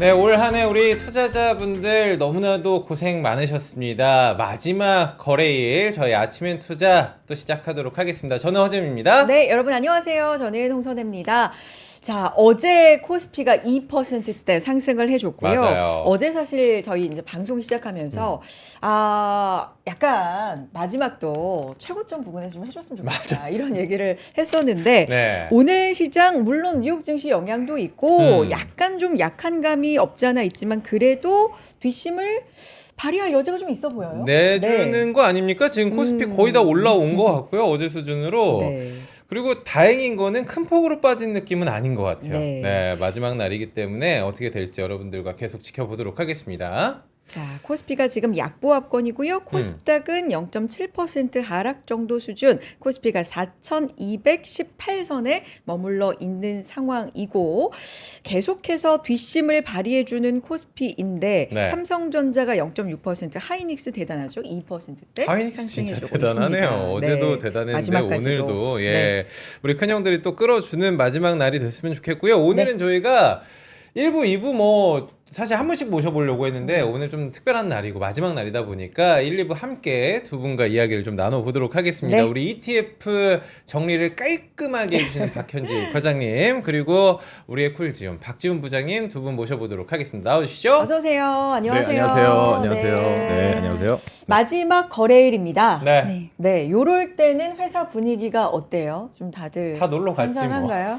네, 올 한 해 우리 투자자분들 너무나도 고생 많으셨습니다. 마지막 거래일 저희 아침엔 투자 또 시작하도록 하겠습니다. 저는 허잼입니다. 네, 여러분 안녕하세요. 저는 홍선혜입니다. 자, 어제 코스피가 2%대 상승을 해줬고요. 맞아요. 어제 사실 저희 이제 방송 시작하면서 약간 마지막도 최고점 부근에 좀 해줬으면 좋겠다 이런 얘기를 했었는데 네. 오늘 시장 물론 뉴욕 증시 영향도 있고 음. 약간 좀 약한 감이 없지 않아 있지만 그래도 뒷심을 발휘할 여지가 좀 있어 보여요. 내주는 거 아닙니까? 지금 코스피 거의 다 올라온 것 같고요. 어제 수준으로. 네. 그리고 다행인 거는 큰 폭으로 빠진 느낌은 아닌 것 같아요. 네. 네, 마지막 날이기 때문에 어떻게 될지 여러분들과 계속 지켜보도록 하겠습니다. 자, 코스피가 지금 약보합권이고요. 코스닥은 0.7% 하락 정도 수준, 코스피가 4,218선에 머물러 있는 상황이고 계속해서 뒷심을 발휘해주는 코스피인데 네. 삼성전자가 0.6%, 하이닉스 대단하죠? 2%대 하이닉스 진짜 상승해주고 대단하네요. 있습니다. 어제도 네. 대단했는데 마지막까지도. 오늘도 네. 우리 큰형들이 또 끌어주는 마지막 날이 됐으면 좋겠고요. 오늘은 저희가 1부, 2부 뭐 사실 한 분씩 모셔보려고 했는데 오늘 좀 특별한 날이고 마지막 날이다 보니까 1, 2부 함께 두 분과 이야기를 좀 나눠보도록 하겠습니다. 네. 우리 ETF 정리를 깔끔하게 해주시는 박현지 과장님 그리고 우리의 쿨지움 박지훈 부장님 두 분 모셔보도록 하겠습니다. 나와주시죠. 어서 오세요. 안녕하세요. 네, 안녕하세요. 네, 안녕하세요. 마지막 거래일입니다. 네. 네, 요럴 때는 회사 분위기가 어때요? 좀 다들 다 놀러 갔지 뭐. 한산한가요?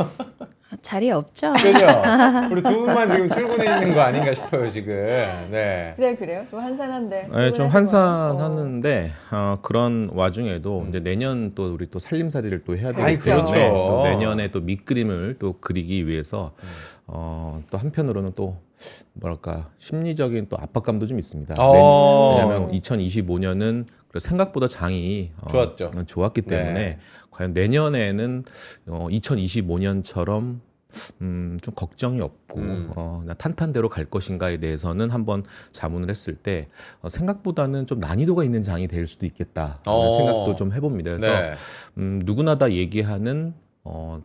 자리 없죠? 그죠? 우리 두 분만 지금 출근해 있는 거 아닌가 싶어요 지금. 네. 그래요? 좀 한산한데. 네, 좀 출근하신 거예요? 한산하는데 그런 와중에도 이제 내년 또 우리 또 살림살이를 또 해야 되기 아이, 때문에 그렇죠. 또 내년에 또 밑그림을 또 그리기 위해서 또 한편으로는 또 뭐랄까 심리적인 또 압박감도 좀 있습니다. 왜냐하면 2025년은 생각보다 장이 좋았기 때문에 네. 과연 내년에는 2025년처럼 좀 걱정이 없고 탄탄대로 갈 것인가에 대해서는 한번 자문을 했을 때 생각보다는 좀 난이도가 있는 장이 될 수도 있겠다라는 생각도 좀 해봅니다. 그래서 네. 누구나 다 얘기하는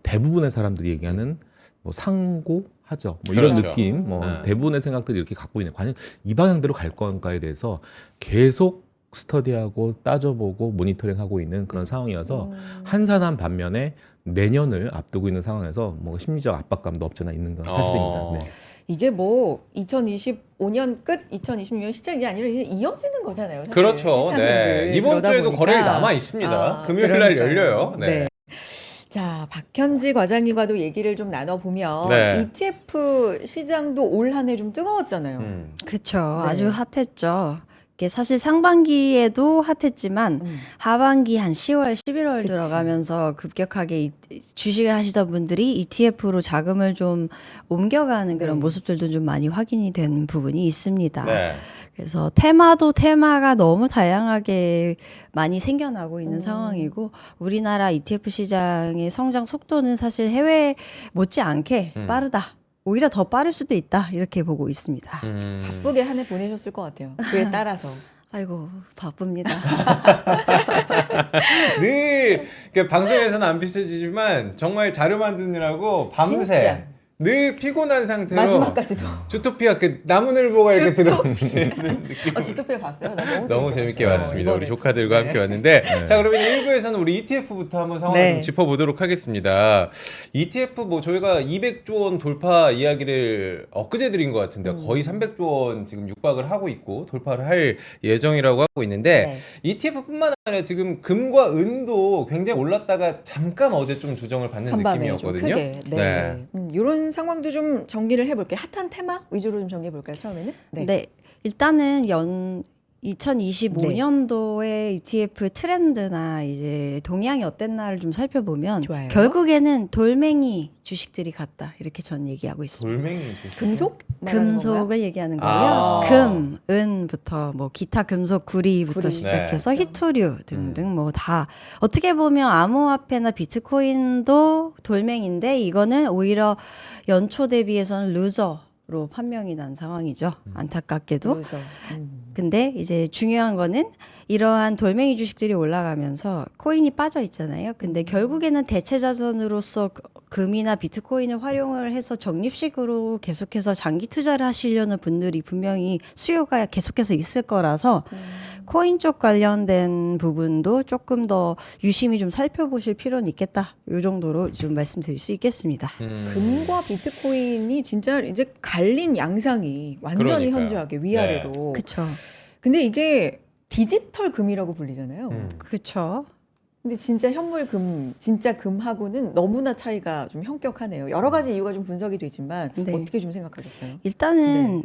대부분의 사람들이 얘기하는 뭐 상고하죠. 뭐 이런 그렇죠. 느낌, 대부분의 생각들이 이렇게 갖고 있는 과연 이 방향대로 갈 건가에 대해서 계속 스터디하고 따져보고 모니터링하고 있는 그런 상황이어서 한산한 반면에 내년을 앞두고 있는 상황에서 뭐 심리적 압박감도 없잖아 있는 건 사실입니다. 네. 이게 뭐 2025년 끝, 2026년 시작이 아니라 이제 이어지는 거잖아요. 사실. 그렇죠. 네. 회사분들 이번 그러다 주에도 보니까. 거래일 남아 있습니다. 금요일 날 그러니까요. 열려요. 네. 자, 박현지 과장님과도 얘기를 좀 나눠보면 네. ETF 시장도 올 한 해 좀 뜨거웠잖아요. 그쵸. 네. 아주 핫했죠. 이게 사실 상반기에도 핫했지만 하반기 한 10월, 11월 그치. 들어가면서 급격하게 주식을 하시던 분들이 ETF로 자금을 좀 옮겨가는 그런 네. 모습들도 좀 많이 확인이 된 부분이 있습니다. 네. 그래서 테마가 너무 다양하게 많이 생겨나고 있는 상황이고 우리나라 ETF 시장의 성장 속도는 사실 해외 못지않게 빠르다. 오히려 더 빠를 수도 있다. 이렇게 보고 있습니다. 바쁘게 한 해 보내셨을 것 같아요. 그에 따라서. 아이고 바쁩니다. 늘 방송에서는 안 비춰지지만 정말 자료 만드느라고 밤새 진짜. 늘 피곤한 상태로 마지막까지도. 주토피아 그 나무늘보가 이렇게 들어오는 주토피아 봤어요? 나 너무 재밌게 봤어요. 봤습니다. 우리 이번에. 조카들과 함께 왔는데 자 그러면 1부에서는 우리 ETF부터 한번 상황을 네. 좀 짚어보도록 하겠습니다. ETF 뭐 저희가 200조 원 돌파 이야기를 엊그제 드린 것 같은데 거의 300조 원 지금 육박을 하고 있고 돌파를 할 예정이라고 하고 있는데 ETF뿐만 아니라 지금 금과 은도 굉장히 올랐다가 잠깐 어제 좀 조정을 받는 한밤에 좀 느낌이었거든요. 크게. 네. 이런 상황도 좀 정리를 해볼게요. 핫한 테마 위주로 좀 정리해볼까요? 처음에는? 네. 일단은 2025년도의 ETF 트렌드나 이제 동향이 어땠나를 좀 살펴보면 좋아요. 결국에는 돌멩이 주식들이 같다. 이렇게 전 얘기하고 있습니다. 돌멩이 주식. 금속? 말하는 건가요? 금속을 얘기하는 거고요. 아. 금, 은부터 뭐 기타 금속 구리부터 구리. 시작해서 네. 희토류 등등 뭐 다 어떻게 보면 암호화폐나 비트코인도 돌멩인데 이거는 오히려 연초 대비해서는 루저로 판명이 난 상황이죠. 안타깝게도. 그래서, 근데 이제 중요한 거는 이러한 돌멩이 주식들이 올라가면서 코인이 빠져 있잖아요. 근데 결국에는 대체 자산으로서 금이나 비트코인을 활용을 해서 적립식으로 계속해서 장기 투자를 하시려는 분들이 분명히 수요가 계속해서 있을 거라서 코인 쪽 관련된 부분도 조금 더 유심히 좀 살펴보실 필요는 있겠다. 이 정도로 좀 말씀드릴 수 있겠습니다. 금과 비트코인이 진짜 이제 갈린 양상이 완전히 그러니까요. 현저하게 위아래로. 그렇죠. 근데 이게 디지털 금이라고 불리잖아요. 그렇죠. 근데 진짜 현물 금, 진짜 금하고는 너무나 차이가 좀 현격하네요. 여러 가지 이유가 좀 분석이 되지만 네. 어떻게 좀 생각하셨어요? 일단은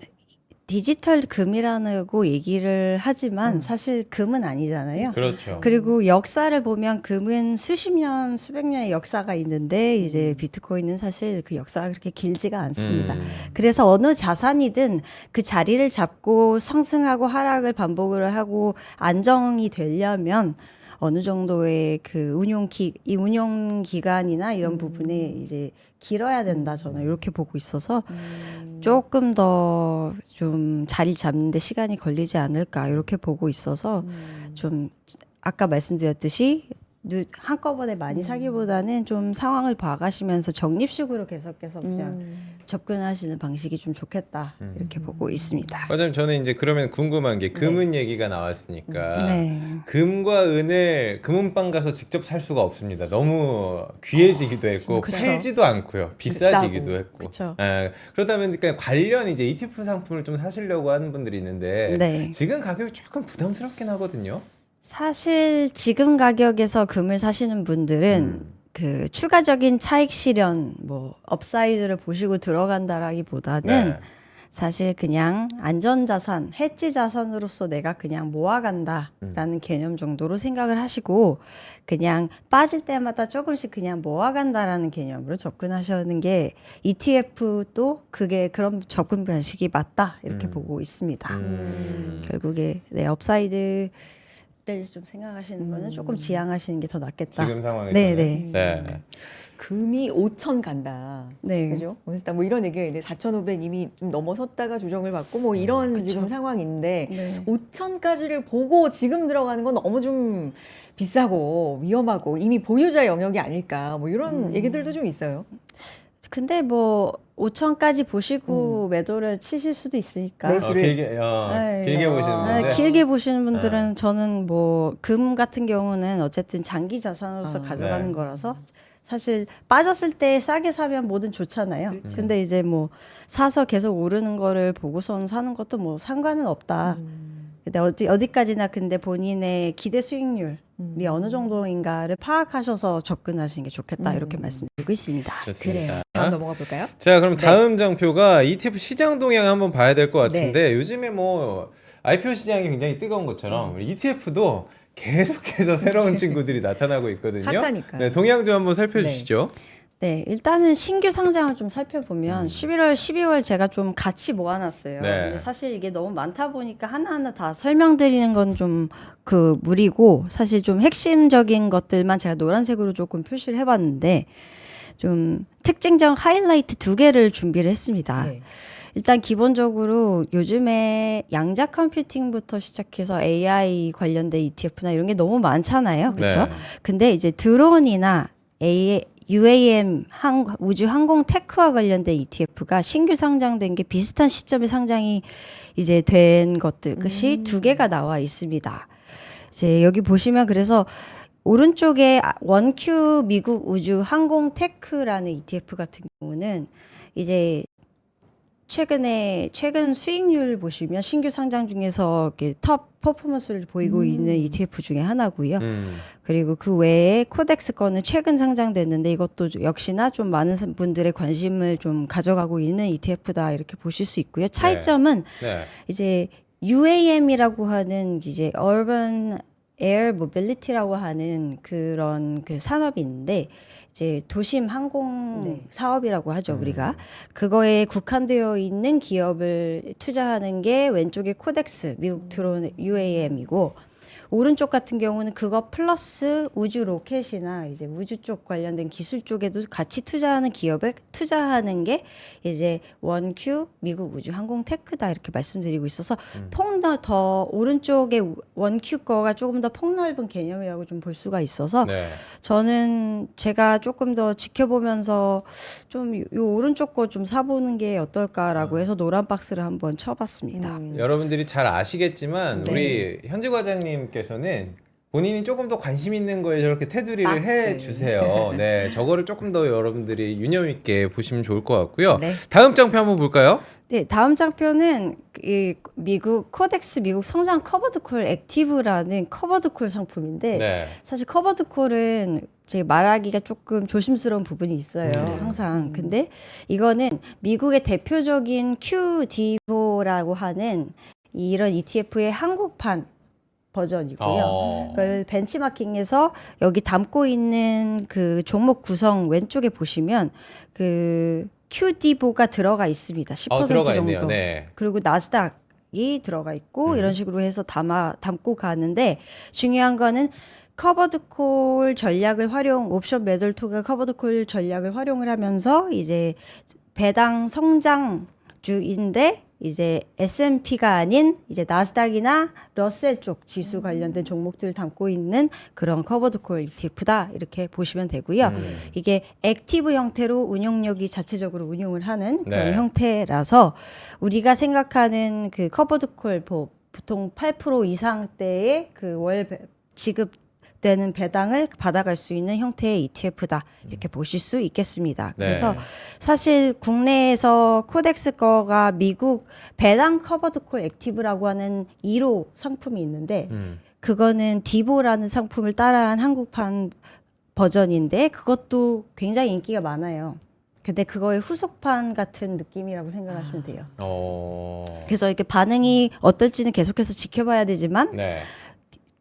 디지털 금이라고 얘기를 하지만 사실 금은 아니잖아요. 그렇죠. 그리고 역사를 보면 금은 수십 년, 수백 년의 역사가 있는데 이제 비트코인은 사실 그 역사가 그렇게 길지가 않습니다. 그래서 어느 자산이든 그 자리를 잡고 상승하고 하락을 반복을 하고 안정이 되려면 어느 정도의 그 이 운용 기간이나 이런 부분에 이제 길어야 된다. 저는 이렇게 보고 있어서 조금 더 좀 자리 잡는데 시간이 걸리지 않을까 이렇게 보고 있어서 좀 아까 말씀드렸듯이 한꺼번에 많이 사기보다는 좀 상황을 봐가시면서 적립식으로 계속해서 그냥 접근하시는 방식이 좀 좋겠다 이렇게 보고 있습니다. 과장님 저는 이제 그러면 궁금한 게 금은 얘기가 나왔으니까 네. 금과 은을 금은방 가서 직접 살 수가 없습니다. 너무 귀해지기도 했고 그쵸. 팔지도 않고요. 비싸지기도 비싸고. 했고. 그쵸. 예, 그러다 보니까 관련 이제 ETF 상품을 좀 사시려고 하는 분들이 있는데 네. 지금 가격이 조금 부담스럽긴 하거든요. 사실 지금 가격에서 금을 사시는 분들은 그 추가적인 차익 실현, 뭐 업사이드를 보시고 들어간다라기보다는 네. 사실 그냥 안전자산, 해지 자산으로서 내가 그냥 모아간다라는 개념 정도로 생각을 하시고 그냥 빠질 때마다 조금씩 그냥 모아간다라는 개념으로 접근하시는 게 ETF도 그게 그런 접근 방식이 맞다 이렇게 보고 있습니다. 결국에 네, 업사이드 좀 생각하시는 거는 조금 지양하시는 게 더 낫겠다. 지금 상황에서. 네네. 네. 금이 5천 간다. 네. 그죠? 뭐 이런 얘기가 있는데 4,500 이미 좀 넘어섰다가 조정을 받고 뭐 이런 지금 상황인데 네. 5천까지를 보고 지금 들어가는 건 너무 좀 비싸고 위험하고 이미 보유자 영역이 아닐까 뭐 이런 얘기들도 좀 있어요. 근데 뭐 5천까지 보시고 매도를 치실 수도 있으니까. 매수를. 네. 길게 보시는 분들. 길게 보시는 분들은 저는 뭐 금 같은 경우는 어쨌든 장기 자산으로서 가져가는 네. 거라서 사실 빠졌을 때 싸게 사면 뭐든 좋잖아요. 근데 이제 뭐 사서 계속 오르는 거를 보고선 사는 것도 뭐 상관은 없다. 근데 어디까지나 근데 본인의 기대 수익률이 어느 정도인가를 파악하셔서 접근하시는 게 좋겠다 이렇게 말씀드리고 있습니다. 좋습니다. 다음 넘어가 볼까요? 자, 그럼 다음 장표가 ETF 시장 동향 한번 봐야 될 것 같은데 네. 요즘에 뭐 IPO 시장이 굉장히 뜨거운 것처럼 ETF도 계속해서 새로운 친구들이 나타나고 있거든요. 핫하니까. 네, 동향 좀 한번 살펴주시죠. 네, 일단은 신규 상장을 좀 살펴보면 11월, 12월 제가 좀 같이 모아놨어요. 네. 근데 사실 이게 너무 많다 보니까 하나하나 다 설명드리는 건 좀 그 무리고 사실 좀 핵심적인 것들만 제가 노란색으로 조금 표시를 해봤는데 좀 특징적 하이라이트 2개를 준비를 했습니다. 네. 일단 기본적으로 요즘에 양자 컴퓨팅부터 시작해서 AI 관련된 ETF나 이런 게 너무 많잖아요. 그렇죠? 네. 근데 이제 드론이나 UAM 우주 항공 테크와 관련된 ETF가 신규 상장된 게 비슷한 시점에 상장이 이제 된 것들이 2개가 나와 있습니다. 이제 여기 보시면 그래서 오른쪽에 원큐 미국 우주 항공 테크라는 ETF 같은 경우는 이제 최근 수익률 보시면 신규 상장 중에서 이렇게 톱 퍼포먼스를 보이고 있는 ETF 중에 하나고요. 그리고 그 외에 코덱스 거는 최근 상장됐는데 이것도 역시나 좀 많은 분들의 관심을 좀 가져가고 있는 ETF다 이렇게 보실 수 있고요. 차이점은 네. 이제 UAM이라고 하는 이제 Urban Air Mobility라고 하는 그런 그 산업이 있는데 이제 도심 항공 사업이라고 하죠, 우리가. 그거에 국한되어 있는 기업을 투자하는 게 왼쪽에 코덱스, 미국 드론 UAM이고 오른쪽 같은 경우는 그거 플러스 우주 로켓이나 이제 우주 쪽 관련된 기술 쪽에도 같이 투자하는 기업에 투자하는 게 이제 원큐 미국 우주 항공 테크다 이렇게 말씀드리고 있어서 더 오른쪽에 원큐 거가 조금 더 폭넓은 개념이라고 좀 볼 수가 있어서 네. 저는 제가 조금 더 지켜보면서 좀 요 오른쪽 거 좀 사보는 게 어떨까라고 해서 노란 박스를 한번 쳐봤습니다. 여러분들이 잘 아시겠지만 네. 우리 현지 과장님께서는 본인이 조금 더 관심 있는 거에 저렇게 테두리를 박스. 해 주세요. 네, 저거를 조금 더 여러분들이 유념 있게 보시면 좋을 것 같고요. 네. 다음 장표 한번 볼까요? 네, 다음 장표는 이 미국 코덱스 미국 성장 커버드콜 액티브라는 커버드콜 상품인데 네. 사실 커버드콜은 제가 말하기가 조금 조심스러운 부분이 있어요. 항상. 근데 이거는 미국의 대표적인 QDIVO라고 하는 이런 ETF의 한국판 버전이고요. 그걸 벤치마킹에서 여기 담고 있는 그 종목 구성 왼쪽에 보시면 그 QDIVO가 들어가 있습니다. 10% 들어가 정도. 있네요. 네. 그리고 나스닥이 들어가 있고 이런 식으로 해서 담고 가는데 중요한 거는 커버드콜 전략을 옵션 매들 통해 커버드콜 전략을 활용을 하면서 이제 배당 성장주인데 이제 S&P가 아닌 이제 나스닥이나 러셀 쪽 지수 관련된 종목들을 담고 있는 그런 커버드콜 ETF다 이렇게 보시면 되고요. 이게 액티브 형태로 운용력이 자체적으로 운용을 하는 그런 네. 형태라서 우리가 생각하는 그 커버드콜 보통 8% 이상대의 그 월 지급되는 배당을 받아갈 수 있는 형태의 ETF다 이렇게 보실 수 있겠습니다. 네. 그래서 사실 국내에서 코덱스 거가 미국 배당 커버드콜 액티브라고 하는 1호 상품이 있는데 그거는 디보라는 상품을 따라한 한국판 버전인데 그것도 굉장히 인기가 많아요. 근데 그거의 후속판 같은 느낌이라고 생각하시면 돼요. 그래서 이렇게 반응이 어떨지는 계속해서 지켜봐야 되지만 네.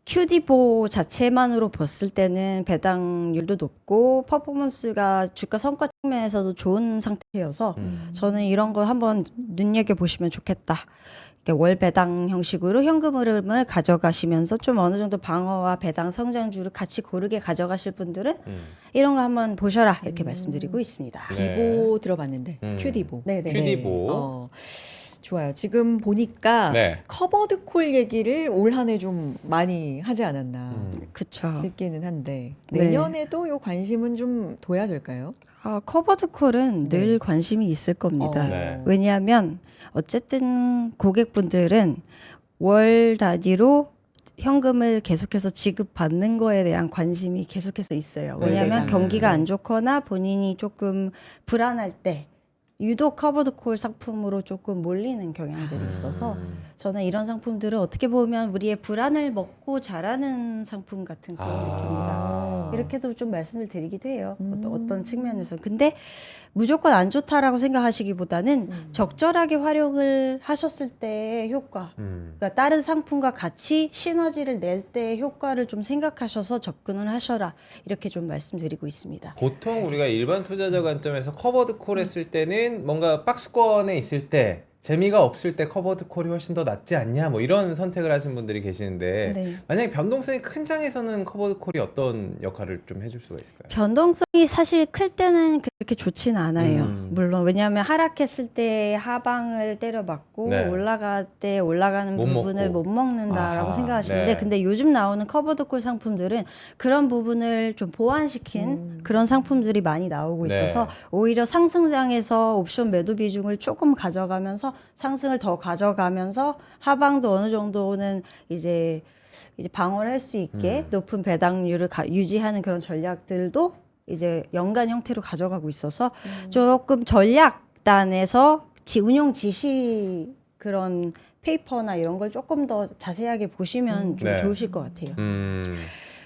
QDIVO 자체만으로 봤을 때는 배당률도 높고 퍼포먼스가 주가 성과 측면에서도 좋은 상태여서 저는 이런 거 한번 눈여겨보시면 좋겠다. 월 배당 형식으로 현금 흐름을 가져가시면서 좀 어느 정도 방어와 배당 성장주를 같이 고르게 가져가실 분들은 이런 거 한번 보셔라 이렇게 말씀드리고 있습니다. 네. 디보 들어봤는데 큐디보. 네네. QDIVO. 좋아요. 지금 보니까 네. 커버드 콜 얘기를 올 한 해 좀 많이 하지 않았나 그쵸. 싶기는 한데 네. 내년에도 요 관심은 좀 둬야 될까요? 커버드콜은 네. 늘 관심이 있을 겁니다. 네. 왜냐하면 어쨌든 고객분들은 월 단위로 현금을 계속해서 지급받는 거에 대한 관심이 계속해서 있어요. 왜냐하면 네. 경기가 안 좋거나 본인이 조금 불안할 때 유독 커버드콜 상품으로 조금 몰리는 경향들이 있어서 저는 이런 상품들은 어떻게 보면 우리의 불안을 먹고 자라는 상품 같은 그런 느낌이다. 이렇게도 좀 말씀을 드리기도 해요. 어떤 측면에서. 근데 무조건 안 좋다라고 생각하시기보다는 적절하게 활용을 하셨을 때의 효과, 그러니까 다른 상품과 같이 시너지를 낼 때의 효과를 좀 생각하셔서 접근을 하셔라. 이렇게 좀 말씀드리고 있습니다. 보통 우리가 일반 투자자 관점에서 커버드 콜 했을 때는 뭔가 박스권에 있을 때 재미가 없을 때 커버드 콜이 훨씬 더 낫지 않냐 뭐 이런 선택을 하신 분들이 계시는데 네. 만약에 변동성이 큰 장에서는 커버드 콜이 어떤 역할을 좀 해줄 수가 있을까요? 변동성이 사실 클 때는 그렇게 좋진 않아요. 물론 왜냐하면 하락했을 때 하방을 때려맞고 네. 올라갈 때 올라가는 못 부분을 먹고. 못 먹는다라고 아하, 생각하시는데 네. 근데 요즘 나오는 커버드콜 상품들은 그런 부분을 좀 보완시킨 그런 상품들이 많이 나오고 네. 있어서 오히려 상승장에서 옵션 매도 비중을 조금 가져가면서 상승을 더 가져가면서 하방도 어느 정도는 이제 방어를 할 수 있게 높은 배당률을 유지하는 그런 전략들도 이제 연간 형태로 가져가고 있어서 조금 전략단에서 운용 지시 그런 페이퍼나 이런 걸 조금 더 자세하게 보시면 좀 네. 좋으실 것 같아요.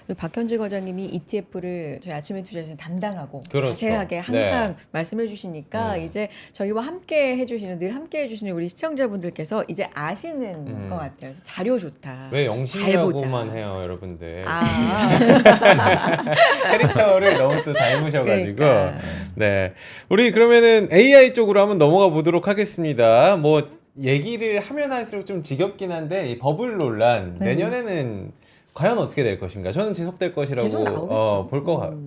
그리고 박현지 과장님이 ETF를 저희 아침에 투자에서 담당하고 그렇죠. 자세하게 항상 네. 말씀해 주시니까 이제 저희와 함께 해주시는 늘 함께 해주시는 우리 시청자분들께서 이제 아시는 것 같아요. 그래서 자료 좋다. 왜 잘 영심이라고만 보자. 해요, 여러분들. 아, 캐릭터를 너무 또 닮으셔가지고. 그러니까. 네. 우리 그러면은 AI 쪽으로 한번 넘어가 보도록 하겠습니다. 뭐, 얘기를 하면 할수록 좀 지겹긴 한데, 이 버블 논란, 네. 내년에는 과연 어떻게 될 것인가? 저는 지속될 것이라고 계속 나오겠죠. 볼거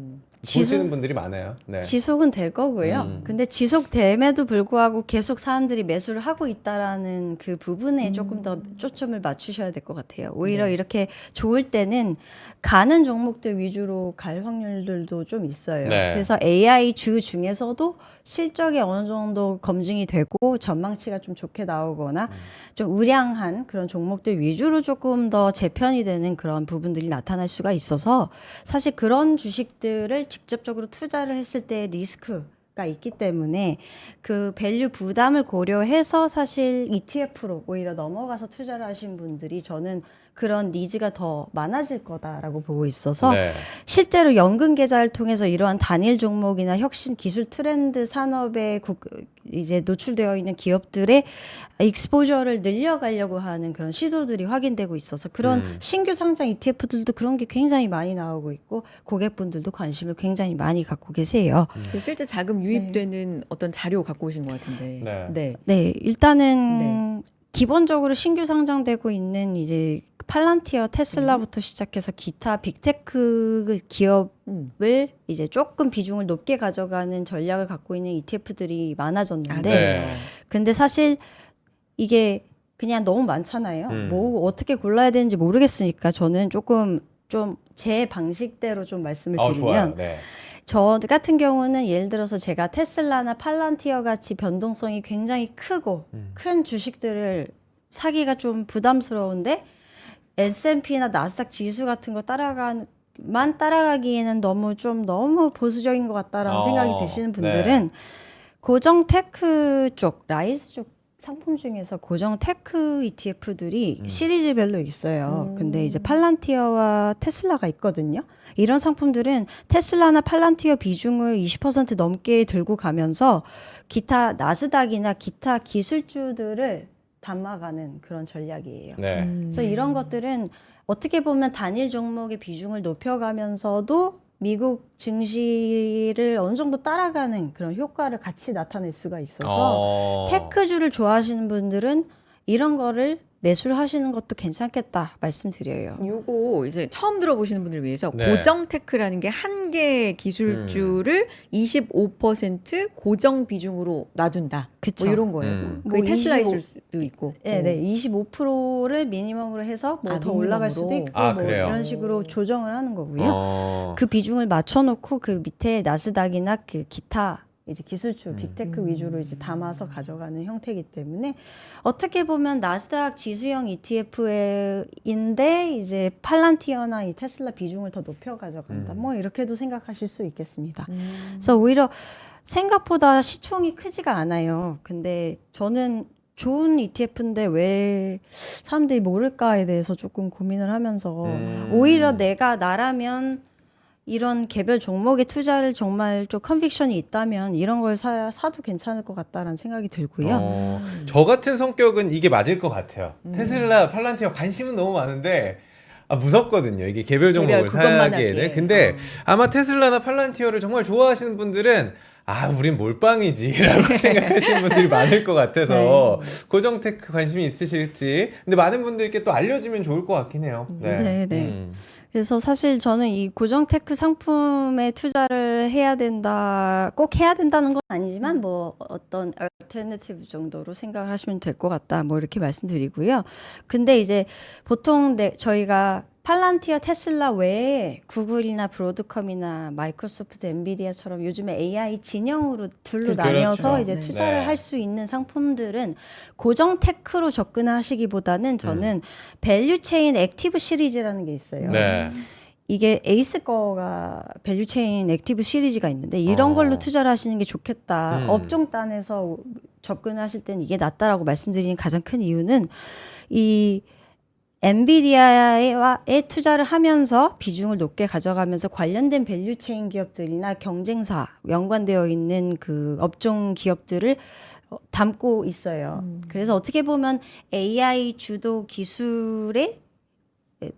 보시는 분들이 많아요. 네. 지속은 될 거고요. 근데 지속됨에도 불구하고 계속 사람들이 매수를 하고 있다라는 그 부분에 조금 더 초점을 맞추셔야 될 것 같아요. 오히려 이렇게 좋을 때는 가는 종목들 위주로 갈 확률들도 좀 있어요. 네. 그래서 AI 주 중에서도 실적이 어느 정도 검증이 되고 전망치가 좀 좋게 나오거나 좀 우량한 그런 종목들 위주로 조금 더 재편이 되는 그런 부분들이 나타날 수가 있어서 사실 그런 주식들을 직접적으로 투자를 했을 때 리스크가 있기 때문에 그 밸류 부담을 고려해서 사실 ETF로 오히려 넘어가서 투자를 하신 분들이 저는 그런 니즈가 더 많아질 거다라고 보고 있어서 네. 실제로 연금 계좌를 통해서 이러한 단일 종목이나 혁신 기술 트렌드 산업에 이제 노출되어 있는 기업들의 익스포저를 늘려가려고 하는 그런 시도들이 확인되고 있어서 그런 신규 상장 ETF들도 그런 게 굉장히 많이 나오고 있고 고객분들도 관심을 굉장히 많이 갖고 계세요. 그 실제 자금 유입되는 어떤 자료 갖고 오신 것 같은데. 네. 네. 네, 일단은 기본적으로 신규 상장되고 있는 이제 팔란티어, 테슬라부터 시작해서 기타 빅테크 기업을 이제 조금 비중을 높게 가져가는 전략을 갖고 있는 ETF들이 많아졌는데 네. 근데 사실 이게 그냥 너무 많잖아요. 뭐 어떻게 골라야 되는지 모르겠으니까 저는 조금 좀 제 방식대로 좀 말씀을 좋아요. 드리면 네. 저 같은 경우는 예를 들어서 제가 테슬라나 팔란티어 같이 변동성이 굉장히 크고 큰 주식들을 사기가 좀 부담스러운데 S&P나 나스닥 지수 같은 거 따라가기에는 너무 보수적인 것 같다라는 생각이 드시는 분들은 고정 테크 쪽, 라이즈 쪽 상품 중에서 고정 테크 ETF들이 시리즈별로 있어요. 근데 이제 팔란티어와 테슬라가 있거든요. 이런 상품들은 테슬라나 팔란티어 비중을 20% 넘게 들고 가면서 기타 나스닥이나 기타 기술주들을 담아가는 그런 전략이에요. 네. 그래서 이런 것들은 어떻게 보면 단일 종목의 비중을 높여가면서도 미국 증시를 어느 정도 따라가는 그런 효과를 같이 나타낼 수가 있어서 테크주를 좋아하시는 분들은 이런 거를 매수를 하시는 것도 괜찮겠다 말씀드려요. 요거 이제 처음 들어보시는 분들을 위해서 네. 고정 테크라는 게 한 개 기술주를 25% 고정 비중으로 놔둔다. 그쵸. 뭐 이런 거예요. 그게 뭐 테슬라 25 있을 수도 있고. 네, 네, 25%를 미니멈으로 해서 뭐 더 올라갈 수도 미니멈으로. 있고 아, 뭐 그래요? 이런 식으로 조정을 하는 거고요. 어. 그 비중을 맞춰놓고 그 밑에 나스닥이나 그 기타 이제 기술주 빅테크 위주로 이제 담아서 가져가는 형태이기 때문에 어떻게 보면 나스닥 지수형 ETF인데 이제 팔란티어나 이 테슬라 비중을 더 높여 가져간다. 뭐 이렇게도 생각하실 수 있겠습니다. 그래서 오히려 생각보다 시총이 크지가 않아요. 근데 저는 좋은 ETF인데 왜 사람들이 모를까에 대해서 조금 고민을 하면서 오히려 나라면 이런 개별 종목의 투자를 정말 좀 컨빅션이 있다면 이런 걸 사도 괜찮을 것 같다라는 생각이 들고요. 저 같은 성격은 이게 맞을 것 같아요. 테슬라, 팔란티어 관심은 너무 많은데 무섭거든요. 이게 개별 종목을 그것만 사기에는. 하기에. 근데 아마 테슬라나 팔란티어를 정말 좋아하시는 분들은 우린 몰빵이지라고 생각하시는 분들이 많을 것 같아서 고정 테크 관심이 있으실지. 근데 많은 분들께 또 알려주면 좋을 것 같긴 해요. 네, 네. 그래서 사실 저는 이 고정 테크 상품에 투자를 해야 된다, 꼭 해야 된다는 건 아니지만 뭐 어떤 얼터너티브 정도로 생각을 하시면 될 것 같다. 뭐 이렇게 말씀드리고요. 근데 이제 보통 저희가 팔란티어, 테슬라 외에 구글이나 브로드컴이나 마이크로소프트, 엔비디아처럼 요즘에 AI 진영으로 둘로 그렇죠. 나뉘어서 이제 네. 투자를 네. 할 수 있는 상품들은 고정 테크로 접근하시기보다는 저는 밸류 체인 액티브 시리즈라는 게 있어요. 네. 이게 에이스 거가 밸류 체인 액티브 시리즈가 있는데 이런 걸로 투자를 하시는 게 좋겠다. 업종 단에서 접근하실 때는 이게 낫다라고 말씀드리는 가장 큰 이유는 이 엔비디아에 투자를 하면서 비중을 높게 가져가면서 관련된 밸류 체인 기업들이나 경쟁사 연관되어 있는 그 업종 기업들을 담고 있어요. 그래서 어떻게 보면 AI 주도 기술에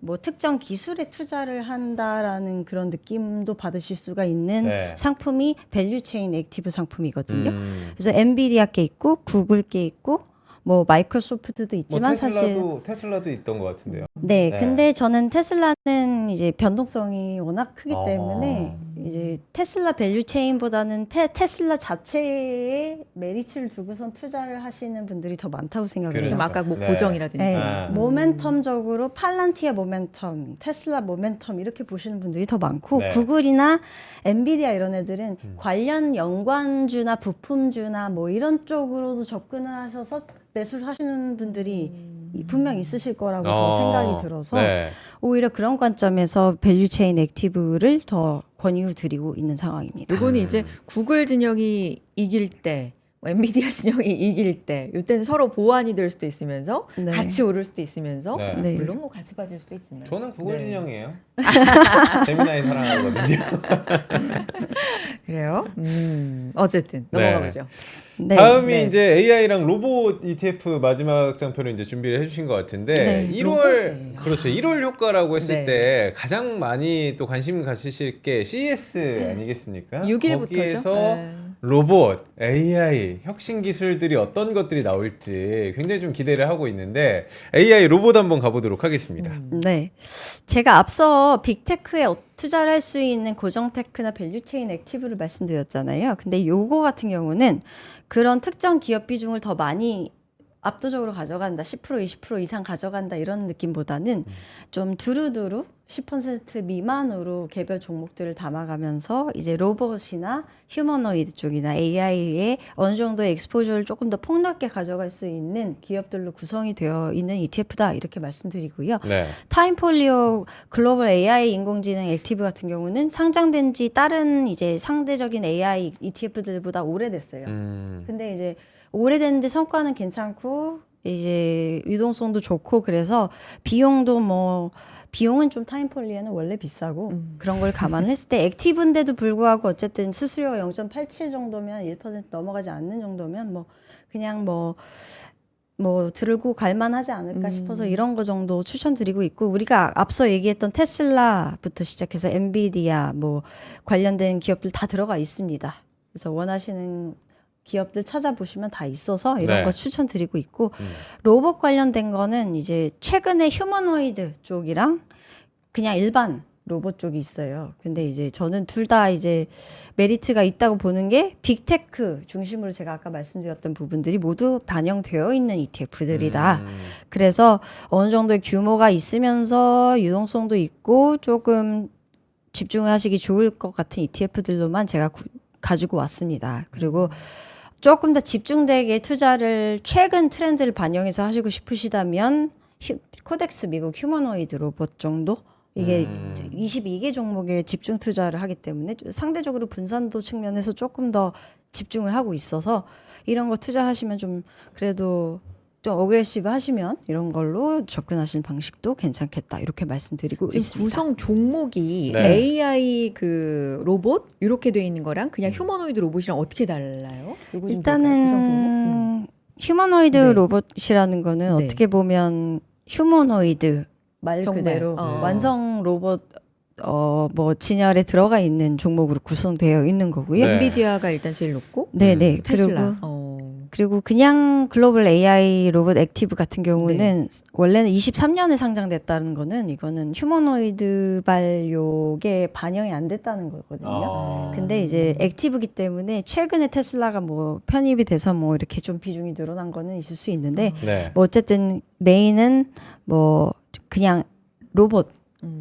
뭐 특정 기술에 투자를 한다라는 그런 느낌도 받으실 수가 있는 상품이 밸류 체인 액티브 상품이거든요. 그래서 엔비디아 게 있고 구글 게 있고 뭐 마이크로소프트도 있지만 사실 테슬라도 있던 것 같은데요. 네, 네. 근데 저는 테슬라는 이제 변동성이 워낙 크기 때문에 이제 테슬라 밸류 체인보다는 테슬라 자체에 메리츠를 두고선 투자를 하시는 분들이 더 많다고 생각을 해요. 그렇죠. 그럼 아까 뭐 네. 고정이라든지. 네, 아. 모멘텀적으로 팔란티아 모멘텀, 테슬라 모멘텀 이렇게 보시는 분들이 더 많고 네. 구글이나 엔비디아 이런 애들은 관련 연관주나 부품주나 뭐 이런 쪽으로도 접근하셔서 매수를 하시는 분들이 분명 있으실 거라고 더 생각이 들어서 네. 오히려 그런 관점에서 밸류체인 액티브를 더 권유드리고 있는 상황입니다. 요거는 이제 구글 진영이 이길 때, 뭐 엔비디아 진영이 이길 때, 이때는 서로 보완이 될 수도 있으면서 네. 같이 오를 수도 있으면서 네. 네. 물론 뭐 같이 빠질 수도 있지만. 저는 구글 네. 진영이에요. 재미나이 사랑하거든요. 그래요? 어쨌든 네. 넘어가 보죠. 네. 다음이 네. 이제 AI랑 로봇 ETF 마지막 장표를 이제 준비를 해주신 것 같은데 네, 1월 로봇이. 그렇죠 1월 효과라고 했을 네. 때 가장 많이 또 관심 가지실 게 CES 아니겠습니까? 6일부터죠. 거기에서 로봇, AI, 혁신 기술들이 어떤 것들이 나올지 굉장히 좀 기대를 하고 있는데 AI 로봇 한번 가보도록 하겠습니다. 네. 제가 앞서 빅테크에 투자를 할 수 있는 고정테크나 밸류체인 액티브를 말씀드렸잖아요. 근데 요거 같은 경우는 그런 특정 기업 비중을 더 많이 압도적으로 가져간다. 10% 20% 이상 가져간다. 이런 느낌보다는 좀 두루두루 10% 미만으로 개별 종목들을 담아가면서 이제 로봇이나 휴머노이드 쪽이나 AI에 어느 정도의 엑스포저를 조금 더 폭넓게 가져갈 수 있는 기업들로 구성이 되어 있는 ETF다. 이렇게 말씀드리고요. 네. 타임폴리오 글로벌 AI 인공지능 액티브 같은 경우는 상장된 지 다른 이제 상대적인 AI ETF들보다 오래됐어요. 근데 이제 오래됐는데 성과는 괜찮고 이제 유동성도 좋고 그래서 비용은 좀 타임폴리에는 원래 비싸고 그런 걸 감안했을 때 액티브인데도 불구하고 어쨌든 수수료가 0.87 정도면 1% 넘어가지 않는 정도면 뭐 그냥 뭐 들고 갈만하지 않을까 싶어서 이런 거 정도 추천드리고 있고 우리가 앞서 얘기했던 테슬라부터 시작해서 엔비디아 뭐 관련된 기업들 다 들어가 있습니다. 그래서 원하시는 기업들 찾아보시면 다 있어서 이런 네. 거 추천드리고 있고 로봇 관련된 거는 이제 최근에 휴머노이드 쪽이랑 그냥 일반 로봇 쪽이 있어요. 근데 이제 저는 둘 다 이제 메리트가 있다고 보는 게 빅테크 중심으로 제가 아까 말씀드렸던 부분들이 모두 반영되어 있는 ETF들이다. 그래서 어느 정도의 규모가 있으면서 유동성도 있고 조금 집중하시기 좋을 것 같은 ETF들로만 제가 가지고 왔습니다. 그리고 조금 더 집중되게 투자를 최근 트렌드를 반영해서 하시고 싶으시다면 코덱스 미국 휴머노이드 로봇 정도 이게 22개 종목에 집중 투자를 하기 때문에 상대적으로 분산도 측면에서 조금 더 집중을 하고 있어서 이런 거 투자하시면 좀 그래도 좀 어그레시브 하시면 이런 걸로 접근하시는 방식도 괜찮겠다 이렇게 말씀드리고 지금 있습니다. 구성 종목이 네. AI 그 로봇 이렇게 돼 있는 거랑 그냥 휴머노이드 로봇이랑 어떻게 달라요? 요거 좀 볼까요? 구성 종목? 일단은 휴머노이드 네. 로봇이라는 거는 네. 어떻게 보면 휴머노이드 말 정말, 그대로 어. 완성 로봇 뭐 진열에 들어가 있는 종목으로 구성되어 있는 거고요. 네. 엔비디아가 일단 제일 높고 네네. 테슬라. 그리고 그냥 글로벌 AI 로봇 액티브 같은 경우는 원래는 23년에 상장됐다는 거는 이거는 휴머노이드 발요게 반영이 안 됐다는 거거든요. 근데 이제 액티브기 때문에 최근에 테슬라가 뭐 편입이 돼서 뭐 이렇게 좀 비중이 늘어난 거는 있을 수 있는데 네. 뭐 어쨌든 메인은 뭐 그냥 로봇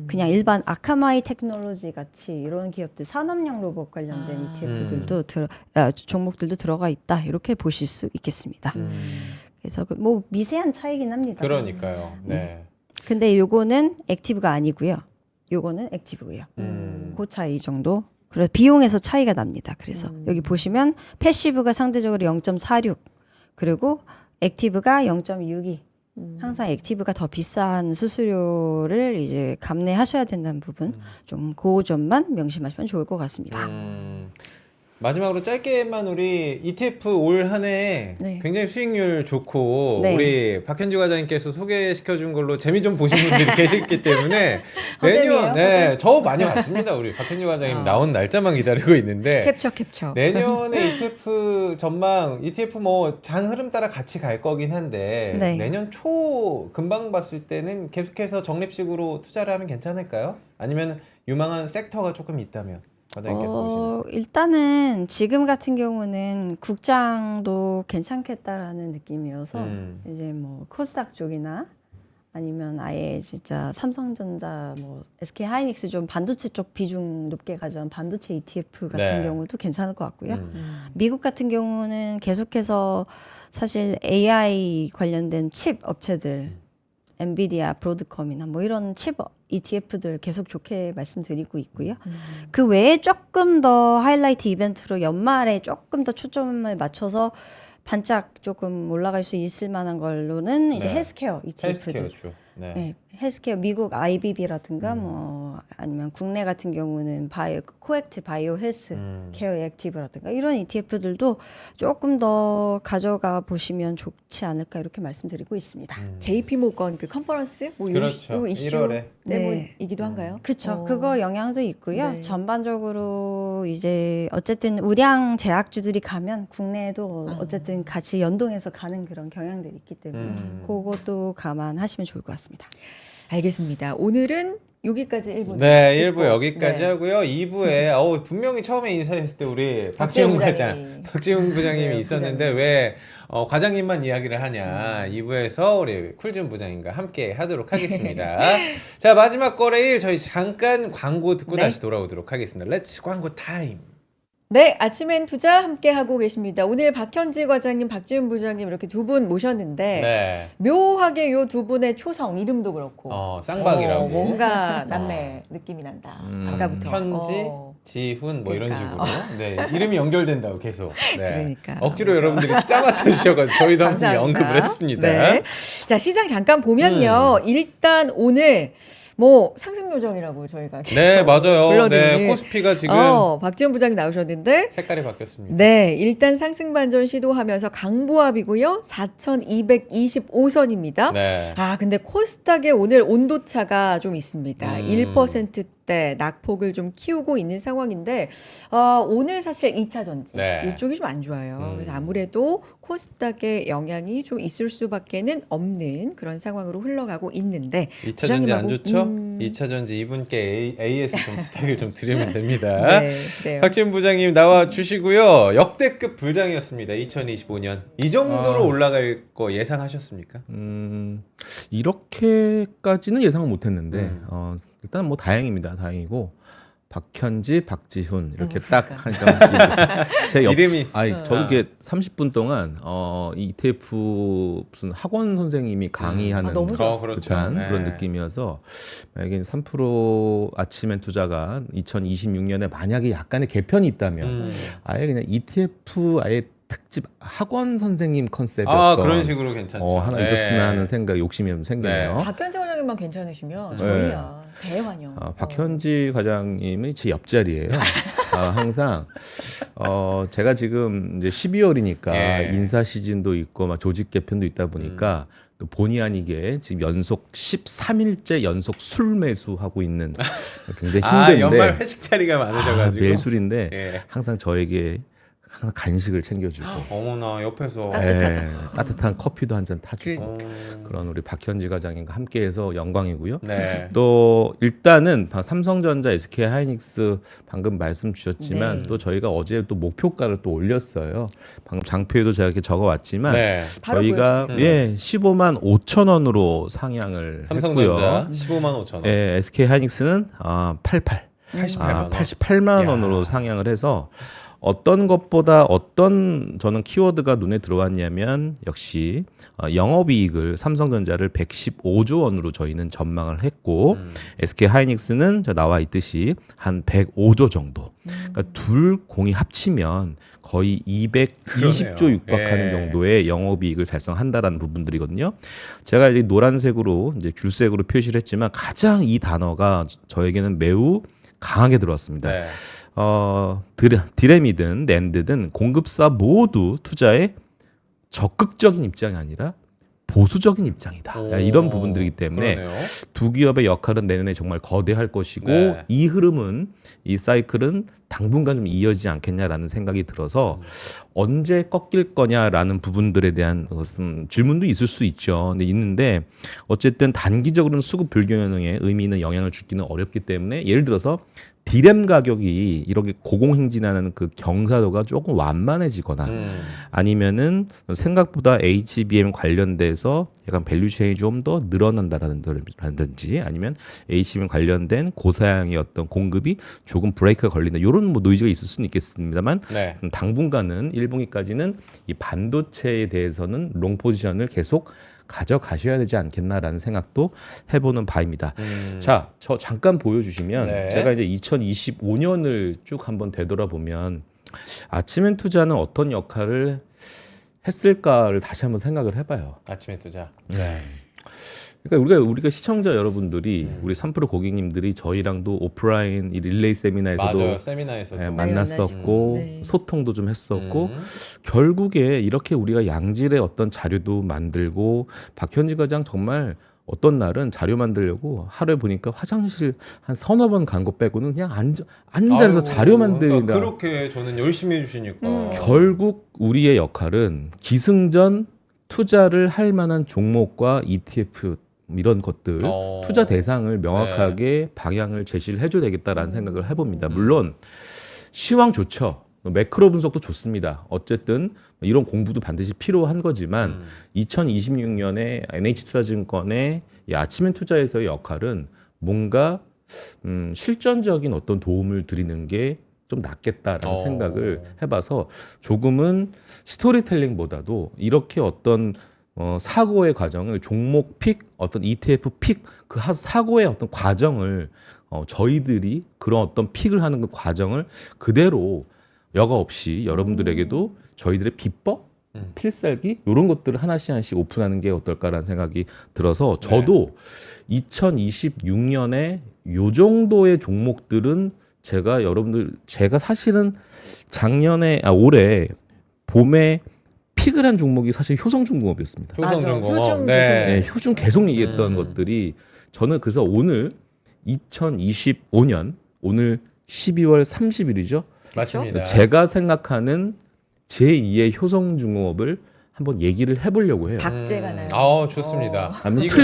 그냥 일반 아카마이 테크놀로지 같이 이런 기업들 산업용 로봇 관련된 ETF들도 종목들도 들어가 있다 이렇게 보실 수 있겠습니다. 그래서 뭐 미세한 차이긴 합니다. 그러니까요. 네. 근데 요거는 액티브가 아니고요. 요거는 액티브고요. 음. 그 차이 정도. 그래서 비용에서 차이가 납니다. 그래서 여기 보시면 패시브가 상대적으로 0.46 그리고 액티브가 0.62. 항상 액티브가 더 비싼 수수료를 이제 감내하셔야 된다는 부분 좀 그 점만 명심하시면 좋을 것 같습니다. 마지막으로 짧게만 우리 ETF 올 한 해 네. 굉장히 수익률 좋고 네. 우리 박현지 과장님께서 소개시켜준 걸로 재미 좀 보신 분들이 계시기 때문에 허잼이에요? 내년 저 많이 봤습니다. 우리 박현지 과장님 나온 날짜만 기다리고 있는데 캡처. 내년에 ETF 전망 ETF 뭐 장 흐름 따라 같이 갈 거긴 한데 네. 내년 초 금방 봤을 때는 계속해서 적립식으로 투자를 하면 괜찮을까요? 아니면 유망한 섹터가 조금 있다면 과장님께서 보시는 일단은 지금 같은 경우는 국장도 괜찮겠다라는 느낌이어서 이제 뭐 코스닥 쪽이나 아니면 아예 진짜 삼성전자 뭐 SK 하이닉스 좀 반도체 쪽 비중 높게 가져온 반도체 ETF 같은 네. 경우도 괜찮을 것 같고요. 미국 같은 경우는 계속해서 사실 AI 관련된 칩 업체들 엔비디아, 브로드컴이나 뭐 이런 칩 ETF들 계속 좋게 말씀드리고 있고요. 그 외에 조금 더 하이라이트 이벤트로 연말에 조금 더 초점을 맞춰서 반짝 조금 올라갈 수 있을 만한 걸로는 이제 네. 헬스케어 ETF들. 헬스케어죠. 네. 네, 헬스케어 미국 IBB라든가 뭐 아니면 국내 같은 경우는 코액트 바이오 헬스 케어 액티브라든가 이런 ETF들도 조금 더 가져가 보시면 좋지 않을까 이렇게 말씀드리고 있습니다. JP 모건 그 컨퍼런스 뭐 그렇죠. 요 이슈 1월에. 때문이기도 한가요? 그렇죠. 그거 영향도 있고요. 네. 전반적으로 이제 어쨌든 우량 제약주들이 가면 국내에도 어쨌든 같이 연동해서 가는 그런 경향들이 있기 때문에 그것도 감안하시면 좋을 것 같습니다. 알겠습니다. 오늘은 여기까지 1부. 네, 1부 여기까지 네. 하고요. 2부에 분명히 처음에 인사했을 때 우리 박지훈 박지훈 부장님이. 과장, 박지훈 부장님이 네, 있었는데 왜 과장님만 이야기를 하냐. 2부에서 우리 쿨준 부장님과 함께 하도록 하겠습니다. 자, 마지막 거래일 저희 잠깐 광고 듣고 네. 다시 돌아오도록 하겠습니다. 렛츠 광고 타임. 네, 아침엔 투자 함께 하고 계십니다. 오늘 박현지 과장님, 박지훈 부장님 이렇게 두 분 모셨는데 네. 묘하게 요 두 분의 초성 이름도 그렇고 쌍방이라고. 뭔가 남매 느낌이 난다. 아까부터. 현지, 지훈 뭐 이런 그러니까. 식으로. 네, 이름이 연결된다고 계속. 네. 그러니까. 억지로 여러분들이 짜맞춰 주셔가지고 저희도 한번 감사합니다. 언급을 했습니다. 네. 자, 시장 잠깐 보면요. 일단 오늘 뭐 상승 요정이라고 저희가 계속 네, 맞아요. 불러드리는 네, 코스피가 지금 박지훈 부장님 나오셨는데 색깔이 바뀌었습니다. 네, 일단 상승 반전 시도하면서 강보합이고요. 4,225선입니다. 네. 아, 근데 코스닥에 오늘 온도차가 좀 있습니다. 1%대 낙폭을 좀 키우고 있는 상황인데 오늘 사실 2차 전지 네. 이쪽이 좀 안 좋아요. 그래서 아무래도 코스닥의 영향이 좀 있을 수밖에는 없는 그런 상황으로 흘러가고 있는데 2차 전지 안 부장님하고, 좋죠? 2차 전지 이분께 AS 좀 부탁을 좀 드리면 됩니다. 네, 그래요. 박지훈 부장님 나와 주시고요. 역대급 불장이었습니다. 2025년. 이 정도로 올라갈 거 예상하셨습니까? 이렇게까지는 예상을 못했는데 일단 뭐 다행입니다. 다행이고 박현지, 박지훈 이렇게 딱 하니까 제 이름이. 저도 이렇게 30분 동안 ETF 무슨 학원 선생님이 강의하는 너무 좋았어요. 그렇죠. 듯한 네. 그런 느낌이어서 만약에 3% 아침엔 투자가 2026년에 만약에 약간의 개편이 있다면 아예 그냥 ETF 아예 특집 학원 선생님 컨셉이었던 그런 식으로 괜찮죠. 하나 네. 있었으면 하는 생각 욕심이 좀 생기네요. 박현지 과장님만 괜찮으시면 저희야 대환영. 박현지 과장님이 제 옆자리예요. 항상 제가 지금 이제 12월이니까 예. 인사 시즌도 있고 막 조직 개편도 있다 보니까 또 본의 아니게 지금 연속 13일째 연속 술 매수하고 있는 굉장히 힘든데 연말 회식 자리가 많으셔가지고. 매술인데 예. 항상 저에게 항상 간식을 챙겨주고 어머나 옆에서. 따뜻하다. 따뜻한 커피도 한 잔 타주고 그런 우리 박현지 과장님과 함께해서 영광이고요. 네. 또 일단은 삼성전자, SK 하이닉스 방금 말씀 주셨지만 네. 또 저희가 어제 또 목표가를 또 올렸어요. 방금 장표에도 제가 이렇게 적어왔지만 네. 바로 저희가 보여주세요. 15만 5천 원으로 상향을 삼성전자 했고요. 15만 5천 원. SK 하이닉스는 88. 88만 원. 88만 야. 원으로 상향을 해서 어떤 것보다 어떤 저는 키워드가 눈에 들어왔냐면 역시 영업이익을 삼성전자를 115조 원으로 저희는 전망을 했고 SK 하이닉스는 저 나와 있듯이 한 105조 정도. 그러니까 둘 공이 합치면 거의 220조 그러네요. 육박하는 예. 정도의 영업이익을 달성한다라는 부분들이거든요. 제가 이제 노란색으로 이제 귤색으로 표시를 했지만 가장 이 단어가 저에게는 매우 강하게 들어왔습니다. 네. 디램이든 낸드든 공급사 모두 투자에 적극적인 입장이 아니라 보수적인 입장이다. 오, 이런 부분들이기 때문에 그러네요. 두 기업의 역할은 내년에 정말 거대할 것이고 네. 이 흐름은 이 사이클은 당분간 좀 이어지지 않겠냐라는 생각이 들어서 언제 꺾일 거냐라는 부분들에 대한 질문도 있을 수 있죠. 근데 있는데 어쨌든 단기적으로는 수급 불균형에 의미 있는 영향을 주기는 어렵기 때문에 예를 들어서 디램 가격이 이렇게 고공행진하는 그 경사도가 조금 완만해지거나 아니면은 생각보다 HBM 관련돼서 약간 밸류체인이 좀 더 늘어난다라든지 아니면 HBM 관련된 고사양의 어떤 공급이 조금 브레이크가 걸린다. 이런 뭐 노이즈가 있을 수는 있겠습니다만 네. 당분간은 1분기까지는 이 반도체에 대해서는 롱 포지션을 계속 가져가셔야 되지 않겠나라는 생각도 해보는 바입니다. 자, 저 잠깐 보여주시면 네. 제가 이제 2025년을 쭉 한번 되돌아보면 아침엔 투자는 어떤 역할을 했을까를 다시 한번 생각을 해봐요. 아침에 투자. 그러니까 우리가 시청자 여러분들이 우리 3프로 고객님들이 저희랑도 오프라인 이 릴레이 세미나에서도 맞아요. 세미나에서도. 예, 만났었고 네. 소통도 좀 했었고 결국에 이렇게 우리가 양질의 어떤 자료도 만들고 박현지 과장 정말 어떤 날은 자료 만들려고 하루에 보니까 화장실 한 서너 번 간 거 빼고는 그냥 앉은 자리에서 아이고, 자료 만들다. 그러니까 그렇게 저는 열심히 해주시니까. 결국 우리의 역할은 기승전 투자를 할 만한 종목과 ETF 이런 것들 투자 대상을 명확하게 방향을 제시를 해줘야 되겠다라는 생각을 해봅니다. 물론 시황 좋죠. 매크로 분석도 좋습니다. 어쨌든 이런 공부도 반드시 필요한 거지만 2026년에 NH투자증권의 이 아침엔 투자에서의 역할은 뭔가 실전적인 어떤 도움을 드리는 게 좀 낫겠다라는 생각을 해봐서 조금은 스토리텔링보다도 이렇게 어떤 사고의 과정을 종목 픽, 어떤 ETF 픽, 그 사고의 어떤 과정을 저희들이 그런 어떤 픽을 하는 그 과정을 그대로 여과 없이 여러분들에게도 저희들의 비법, 필살기 이런 것들을 하나씩 오픈하는 게 어떨까라는 생각이 들어서 저도 2026년에 요 정도의 종목들은 제가 사실은 올해 봄에 픽을 한 종목이 사실 효성중공업이었습니다. 효성중공업. 효중 네, 효중 계속 얘기했던 것들이 저는 그래서 오늘 2025년 오늘 12월 30일이죠. 맞습니다. 제가 생각하는 제2의 효성중공업을 한번 얘기를 해보려고 해요. 박제가 나요. 좋습니다. 아니면 이거-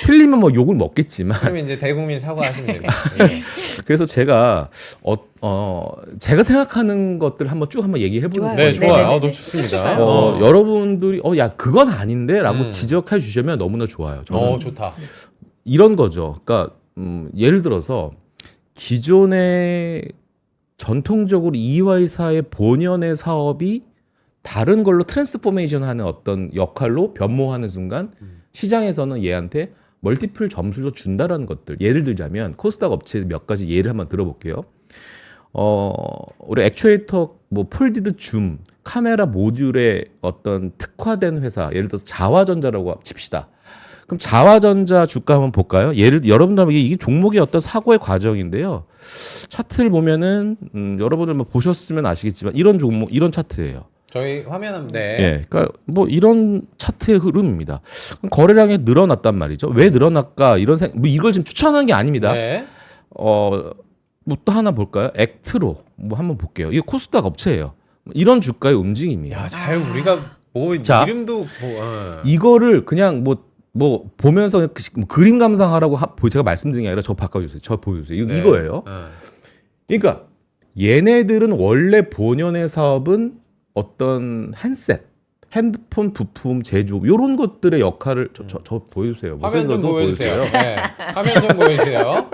틀리면 뭐 욕을 먹겠지만 그러면 이제 대국민 사과하시면 됩니다. 예. 그래서 제가 제가 생각하는 것들 한번 쭉 한번 얘기해 보는 좋아요. 네, 거예요. 좋아요. 네네네. 너무 좋습니다. 여러분들이 야 그건 아닌데라고 지적해 주시면 너무나 좋아요. 저는 좋다. 이런 거죠. 그러니까 예를 들어서 기존의 전통적으로 이화이사의 본연의 사업이 다른 걸로 트랜스포메이션하는 어떤 역할로 변모하는 순간 시장에서는 얘한테 멀티플 점수를 준다라는 것들. 예를 들자면 코스닥 업체 몇 가지 예를 한번 들어볼게요. 우리 액추에이터 뭐 폴디드 줌 카메라 모듈에 어떤 특화된 회사 예를 들어서 자화전자라고 칩시다. 그럼 자화전자 주가 한번 볼까요? 여러분들 이게 종목의 어떤 사고의 과정인데요. 차트를 보면은 여러분들 뭐 보셨으면 아시겠지만 이런 종목 이런 차트예요. 저희 화면 한번 네. 예, 그러니까 뭐 이런 차트의 흐름입니다. 그럼 거래량이 늘어났단 말이죠. 왜 늘어날까 뭐 이걸 지금 추천하는 게 아닙니다. 네. 뭐 또 하나 볼까요? 액트로 뭐 한번 볼게요. 이게 코스닥 업체예요. 이런 주가의 움직임이에요. 야, 잘 우리가 뭐 자. 이름도 이거를 그냥 뭐 보면서 그림 감상하라고 제가 말씀드린 게 아니라 저 바꿔주세요. 저 보여주세요. 네. 이거예요. 그러니까 얘네들은 원래 본연의 사업은 어떤 핸드폰 부품 제조업 이런 것들의 역할을 저 보여주세요. 화면 좀 거 보여주세요. 네. 화면 좀 보여주세요.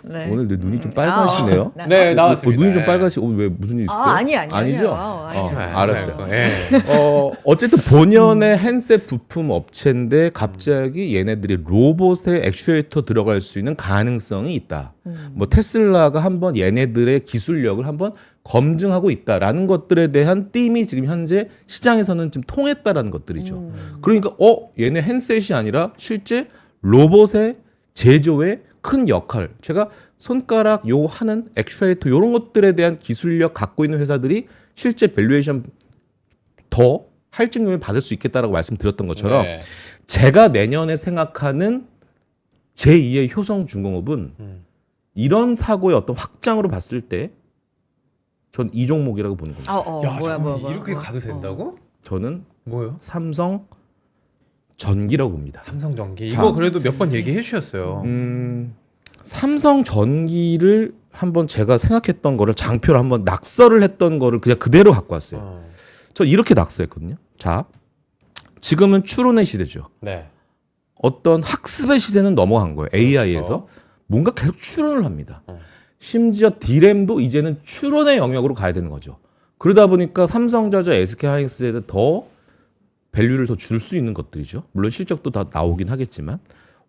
네. 오늘 내 눈이 좀 빨가시네요. 네, 나왔습니다. 눈이 좀 빨가시. 왜 무슨 일 있어요? 아니죠. 알았어요. 예. 어쨌든 본연의 핸셋 부품 업체인데 갑자기 얘네들이 로봇에 액추에이터 들어갈 수 있는 가능성이 있다. 뭐 테슬라가 한번 얘네들의 기술력을 한번 검증하고 있다라는 것들에 대한 띠임이 지금 현재 시장에서는 좀 통했다라는 것들이죠. 그러니까 얘네 핸셋이 아니라 실제 로봇의 제조에 큰 역할, 제가 손가락 요 하는 액추에이터 이런 것들에 대한 기술력 갖고 있는 회사들이 실제 밸류에이션 더 할증률을 받을 수 있겠다라고 말씀드렸던 것처럼 네. 제가 내년에 생각하는 제2의 효성중공업은 이런 사고의 어떤 확장으로 봤을 때 전 이 종목이라고 보는 겁니다. 야, 잠깐만, 이렇게 가도 된다고? 저는 뭐요? 삼성 전기라고 봅니다. 삼성전기. 자. 이거 그래도 몇 번 얘기해 주셨어요. 삼성 전기를 한번 제가 생각했던 거를 장표를 한번 낙서를 했던 거를 그냥 그대로 갖고 왔어요. 어. 저 이렇게 낙서했거든요. 자, 지금은 추론의 시대죠. 네. 어떤 학습의 시대는 넘어간 거예요. AI에서 그렇죠. 뭔가 계속 추론을 합니다. 어. 심지어 D램도 이제는 추론의 영역으로 가야 되는 거죠. 그러다 보니까 삼성전자, SK하이닉스에 더 밸류를 더 줄 수 있는 것들이죠. 물론 실적도 다 나오긴 하겠지만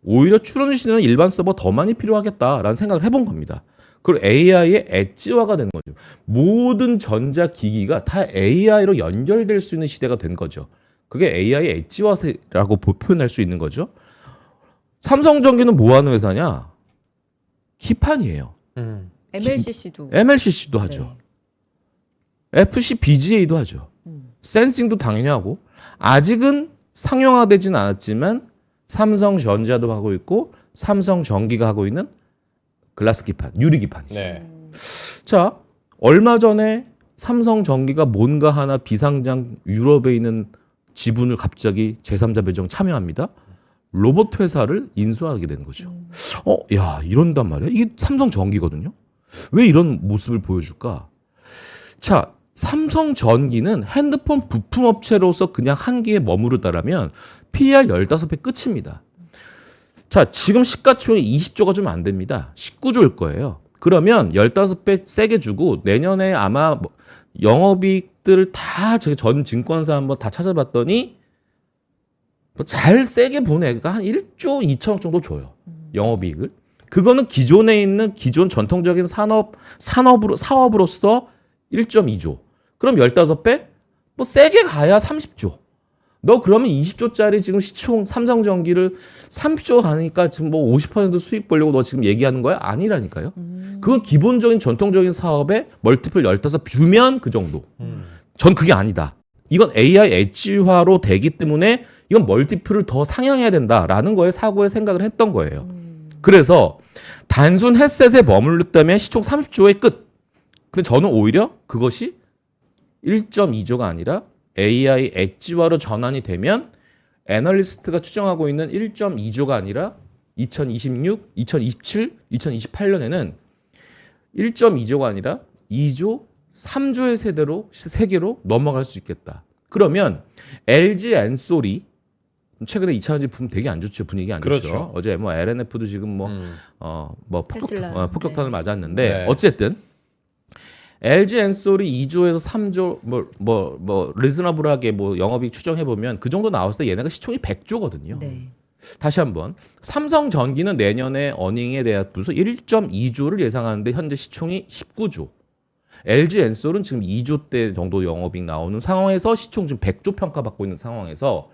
오히려 추론 시대는 일반 서버 더 많이 필요하겠다라는 생각을 해본 겁니다. 그리고 AI의 엣지화가 된 거죠. 모든 전자기기가 다 AI로 연결될 수 있는 시대가 된 거죠. 그게 AI의 엣지화라고 표현할 수 있는 거죠. 삼성전기는 뭐 하는 회사냐? 기판이에요. MLCC도 MLCC도 하죠. FCBGA도 하죠. 센싱도 당연히 하고 아직은 상용화되진 않았지만 삼성전자도 하고 있고 삼성전기가 하고 있는 글라스 기판, 유리 기판이죠. 네. 자, 얼마 전에 삼성전기가 뭔가 하나 비상장 유럽에 있는 지분을 갑자기 제3자 배정 참여합니다. 로봇 회사를 인수하게 된 거죠. 야, 이런단 말이야. 이게 삼성전기거든요. 왜 이런 모습을 보여줄까? 자, 삼성전기는 핸드폰 부품업체로서 그냥 한계에 머무르다라면 PER 15배 끝입니다. 자, 지금 시가총액 20조가 좀 안 됩니다. 19조일 거예요. 그러면 15배 세게 주고 내년에 아마 뭐 영업이익들 다 제가 전 증권사 한번 다 찾아봤더니 잘 세게 보내가 한 1조 2천억 정도 줘요. 영업이익을. 그거는 기존에 있는 기존 전통적인 사업으로서 1.2조. 그럼 15배? 뭐 세게 가야 30조. 너 그러면 20조짜리 지금 시총 삼성전기를 30조 가니까 지금 뭐 50% 수익 보려고 너 지금 얘기하는 거야? 아니라니까요. 그건 기본적인 전통적인 사업에 멀티플 15 주면 그 정도. 전 그게 아니다. 이건 AI 엣지화로 되기 때문에 이건 멀티플을 더 상향해야 된다라는 거에 사고에 생각을 했던 거예요. 그래서 단순 헤셋에 머물렀다면 시총 30조의 끝. 근데 저는 오히려 그것이 1.2조가 아니라 AI 엣지화로 전환이 되면 애널리스트가 추정하고 있는 1.2조가 아니라 2026, 2027, 2028년에는 1.2조가 아니라 2조, 3조의 세계로 넘어갈 수 있겠다. 그러면 LG 엔솔이 최근에 2차 전지 부분 되게 안 좋죠. 분위기 안 좋죠. 그렇죠. 어제 뭐 LNF도 지금 테슬라. 폭격탄을 맞았는데 네. 어쨌든 LG 엔솔이 2조에서 3조 리즈너블하게 뭐 영업이익 추정해 보면 그 정도 나왔을 때 얘네가 시총이 100조거든요. 네. 다시 한번 삼성전기는 내년에 어닝에 대한 부서 1.2조를 예상하는데 현재 시총이 19조. LG 엔솔은 지금 2조대 정도 영업이익 나오는 상황에서 시총 지금 100조 평가받고 있는 상황에서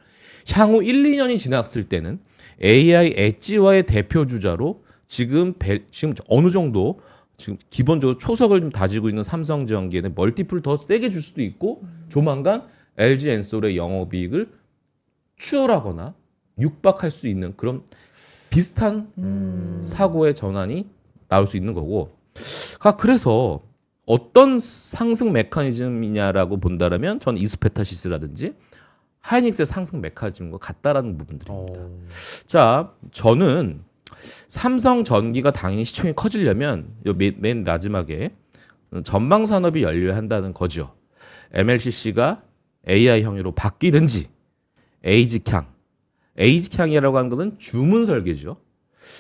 향후 1, 2년이 지났을 때는 AI 엣지화의 대표 주자로 지금 어느 정도 지금 기본적으로 초석을 좀 다지고 있는 삼성전기에는 멀티플을 더 세게 줄 수도 있고 조만간 LG 엔솔의 영업이익을 추월하거나 육박할 수 있는 그런 비슷한 사고의 전환이 나올 수 있는 거고. 그래서 어떤 상승 메커니즘이냐라고 본다라면 전 이스페타시스라든지 하이닉스의 상승 메커니즘과 같다라는 부분들입니다. 자, 저는 삼성전기가 당연히 시총이 커지려면 맨 마지막에 전방 산업이 열려야 한다는 거죠. MLCC가 AI 형태로 바뀌든지 에이지캉이라고 하는 것은 주문 설계죠.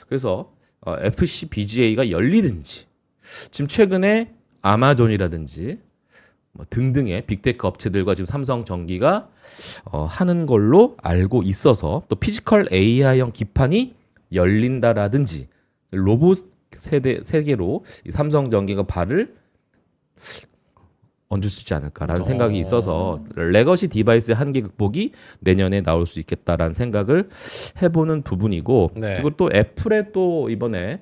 그래서 FCBGA가 열리든지 지금 최근에 아마존이라든지 뭐 등등의 빅테크 업체들과 지금 삼성전기가 하는 걸로 알고 있어서 또 피지컬 AI형 기판이 열린다라든지 로봇 세계로 이 삼성전기가 발을 얹을 수 있지 않을까라는 생각이 있어서 레거시 디바이스 한계 극복이 내년에 나올 수 있겠다라는 생각을 해보는 부분이고 네. 그리고 또 애플의 또 이번에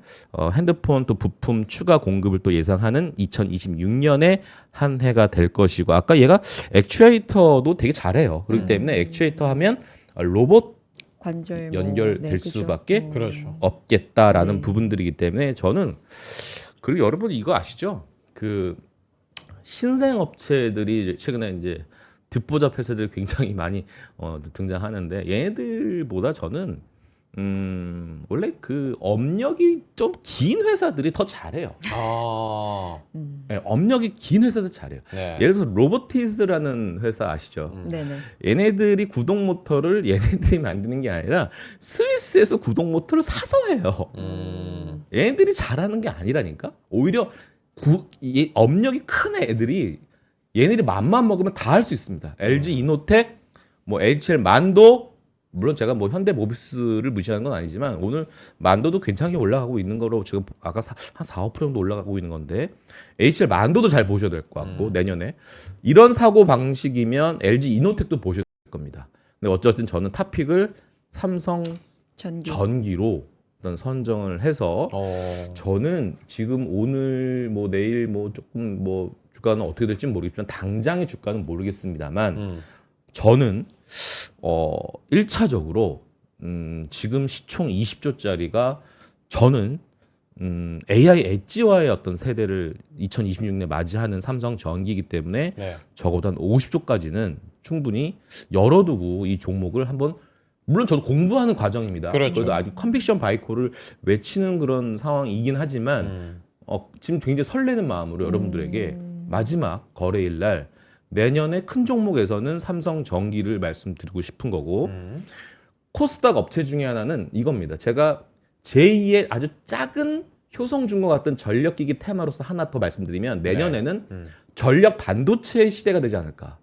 핸드폰 또 부품 추가 공급을 또 예상하는 2026년에 한 해가 될 것이고 아까 얘가 액추에이터도 되게 잘해요. 그렇기 때문에 액추에이터 하면 로봇 관절 연결될 그죠? 수밖에 그렇죠. 없겠다라는 네. 부분들이기 때문에 저는 그리고 여러분 이거 아시죠? 그 신생 업체들이 최근에 이제 듣보잡 회사들 굉장히 많이 등장하는데 얘네들보다 저는 원래 그 업력이 좀 긴 회사들이 더 잘해요. 아, 네, 업력이 긴 회사들 잘해요. 네. 예를 들어서 로보티즈라는 회사 아시죠? 네네. 얘네들이 구동 모터를 얘네들이 만드는 게 아니라 스위스에서 구동 모터를 사서 해요. 얘네들이 잘하는 게 아니라니까. 오히려 이 업력이 큰 애들이 얘네들이 맘만 먹으면 다 할 수 있습니다. LG 이노텍, 뭐 HL 만도 물론 제가 뭐 현대모비스를 무시하는 건 아니지만 오늘 만도도 괜찮게 올라가고 있는 거로 지금 아까 한 4, 5% 정도 올라가고 있는 건데 HL 만도도 잘 보셔야 될 것 같고 내년에 이런 사고 방식이면 LG 이노텍도 보셔야 될 겁니다. 근데 어쨌든 저는 탑픽을 삼성 전기로 일단 선정을 해서 저는 지금 오늘 뭐 내일 뭐 조금 뭐 주가는 어떻게 될지 모르겠지만 당장의 주가는 모르겠습니다만 저는 1차적으로 지금 시총 20조짜리가 저는 AI 엣지와의 어떤 세대를 2026년에 맞이하는 삼성 전기이기 때문에 네. 적어도 한 50조까지는 충분히 열어두고 이 종목을 한번 물론 저도 공부하는 과정입니다. 그렇죠. 그래도 아직 컨빅션 바이코를 외치는 그런 상황이긴 하지만 지금 굉장히 설레는 마음으로 여러분들에게 마지막 거래일 날 내년에 큰 종목에서는 삼성 전기를 말씀드리고 싶은 거고 코스닥 업체 중에 하나는 이겁니다. 제가 제2의 아주 작은 효성중과 같은 전력기기 테마로서 하나 더 말씀드리면 내년에는 전력 반도체의 시대가 되지 않을까.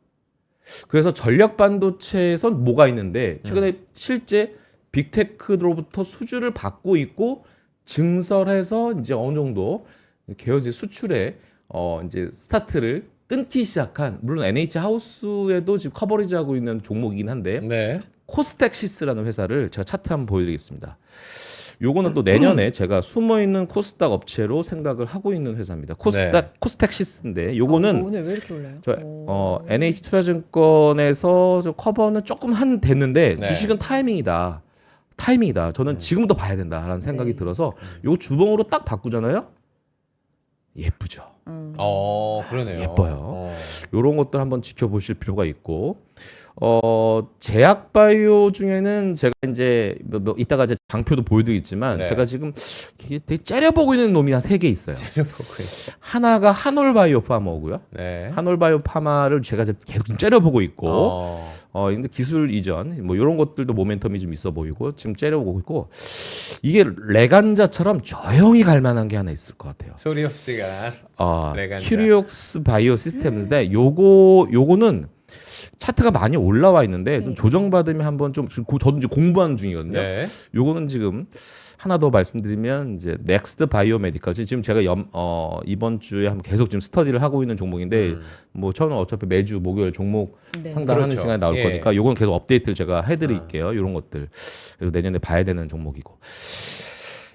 그래서 전력 반도체에선 뭐가 있는데 최근에 실제 빅테크로부터 수주를 받고 있고 증설해서 이제 어느 정도 개요제 수출에 이제 스타트를 끊기 시작한 물론 NH 하우스에도 지금 커버리지하고 있는 종목이긴 한데 네. 코스텍시스라는 회사를 제가 차트 한번 보여드리겠습니다. 요거는 또 내년에 제가 숨어 있는 코스닥 업체로 생각을 하고 있는 회사입니다. 코스텍시스인데 요거는 오늘 왜 이렇게 올라요? 저 NH 투자증권에서 저 커버는 조금 됐는데 네. 주식은 타이밍이다. 저는 지금부터 봐야 된다라는 생각이 들어서 요 주봉으로 딱 바꾸잖아요. 예쁘죠. 그러네요. 예뻐요. 요런 것들 한번 지켜보실 필요가 있고 제약바이오 중에는 제가 이제 뭐 이따가 이제 장표도 보여드리겠지만 네. 제가 지금 되게 째려보고 있는 놈이 한 3개 있어요. 째려보고 있어요. 하나가 한올바이오 파마고요. 네. 한올바이오 파마를 제가 계속 째려보고 있고 근데 기술 이전 뭐 이런 것들도 모멘텀이 좀 있어 보이고 지금 째려보고 있고 이게 레간자처럼 조용히 갈 만한 게 하나 있을 것 같아요. 소리 없이가 레간자. 큐리옥스 바이오 시스템인데 요거는 차트가 많이 올라와 있는데 좀 조정받으면 한번 좀 저도 이제 공부하는 중이거든요. 네. 요거는 지금 하나 더 말씀드리면 이제 넥스트 바이오메디컬 지금 제가 이번 주에 한번 계속 지금 스터디를 하고 있는 종목인데 뭐 저는 어차피 매주 목요일 종목 네. 상담하는 그렇죠. 시간에 나올 예. 거니까 요건 계속 업데이트를 제가 해드릴게요. 이런 것들 그리고 내년에 봐야 되는 종목이고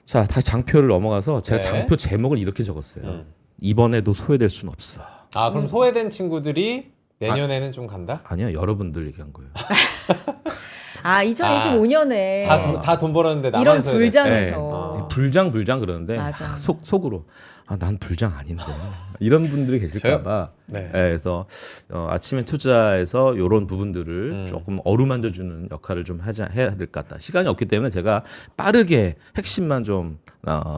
자 다시 장표를 넘어가서 제가 네. 장표 제목을 이렇게 적었어요. 이번에도 소외될 순 없어. 그럼 소외된 친구들이 내년에는 좀 간다? 아니요 여러분들 얘기한 거예요. 2025년에 다 돈 벌었는데 나만 이런 소외돼. 불장에서 불장 그러는데 맞아. 속으로 난 불장 아닌데 이런 분들이 계실까봐 네. 그래서 아침에 투자에서 이런 부분들을 조금 어루만져주는 역할을 좀 해야 될 것 같다. 시간이 없기 때문에 제가 빠르게 핵심만 좀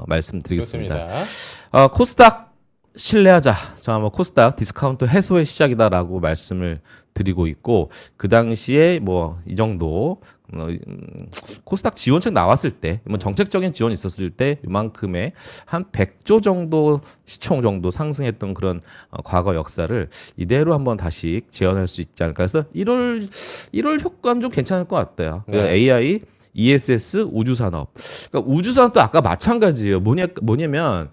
말씀드리겠습니다. 좋습니다. 코스닥 신뢰하자. 자, 뭐 코스닥 디스카운트 해소의 시작이다라고 말씀을 드리고 있고 그 당시에 뭐 이 정도 코스닥 지원책 나왔을 때 뭐 정책적인 지원이 있었을 때 이만큼의 한 100조 정도 시총 정도 상승했던 그런 과거 역사를 이대로 한번 다시 재현할 수 있지 않을까 해서 1월 효과는 좀 괜찮을 것 같아요. 네. AI ESS 우주산업. 그러니까 우주산업도 아까 마찬가지예요. 뭐냐면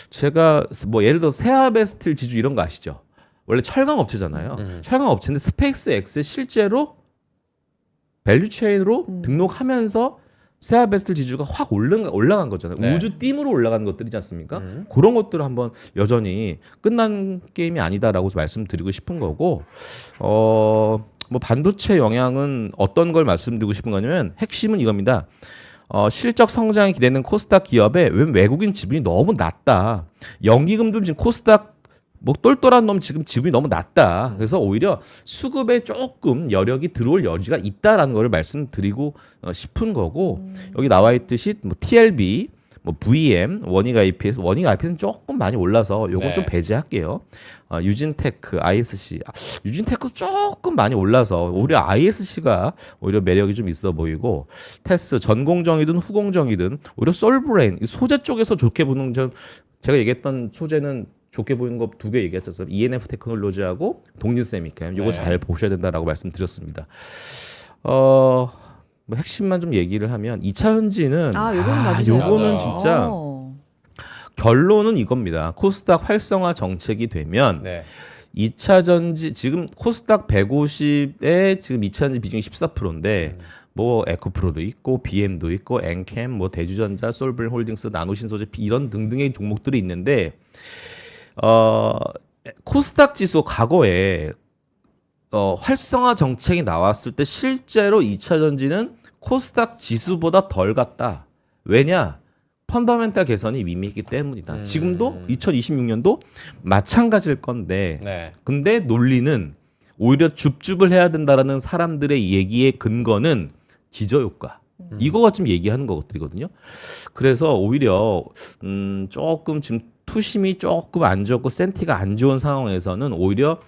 제가 뭐 예를 들어 세아베스틸 지주 이런 거 아시죠? 원래 철강 업체잖아요. 철강 업체인데 스페이스X에 실제로 밸류체인으로 등록하면서 세아베스텔 지주가 확 올라간 거잖아요. 네. 우주 띠으로 올라가는 것들이지 않습니까? 그런 것들을 한번 여전히 끝난 게임이 아니다라고 말씀드리고 싶은 거고, 뭐 반도체 영향은 어떤 걸 말씀드리고 싶은 거냐면 핵심은 이겁니다. 실적 성장이 기대되는 코스닥 기업에 외국인 지분이 너무 낮다. 연기금도 지금 코스닥 뭐 똘똘한 놈 지금 지분이 너무 낮다. 그래서 오히려 수급에 조금 여력이 들어올 여지가 있다라는 걸 말씀드리고 싶은 거고, 여기 나와 있듯이 뭐 TLB, 뭐 VM, 원익 IPS는 조금 많이 올라서 요건 네. 좀 배제할게요. 유진테크, ISC, 유진테크 조금 많이 올라서 오히려 ISC가 오히려 매력이 좀 있어 보이고, 테스 전공정이든 후공정이든 오히려 솔브레인 소재 쪽에서 좋게 보는 제가 얘기했던 소재는 좋게 보이는 거 두 개 얘기했었어요. ENF 테크놀로지하고 독립세미캠. 이거 네. 잘 보셔야 된다라고 말씀드렸습니다. 뭐 핵심만 좀 얘기를 하면 2차 전지는 요거는 맞으세요. 요거는 맞아요. 진짜 결론은 이겁니다. 코스닥 활성화 정책이 되면 네. 2차 전지 지금 코스닥 150에 지금 2차 전지 비중이 14%인데 뭐 에코프로도 있고 BM도 있고 엔캠 뭐 대주전자, 솔브레인 홀딩스, 나노신소재 이런 등등의 종목들이 있는데 코스닥 지수 과거에 활성화 정책이 나왔을 때 실제로 2차 전지는 코스닥 지수보다 덜 갔다. 왜냐? 펀더멘탈 개선이 미미했기 때문이다. 지금도 2026년도 마찬가지일 건데, 네. 근데 논리는 오히려 줍줍을 해야 된다라는 사람들의 얘기의 근거는 기저효과. 이거가 좀 얘기하는 것들이거든요. 그래서 오히려 조금 지금 투심이 조금 안 좋고 센티가 안 좋은 상황에서는 오히려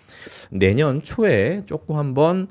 내년 초에 조금 한번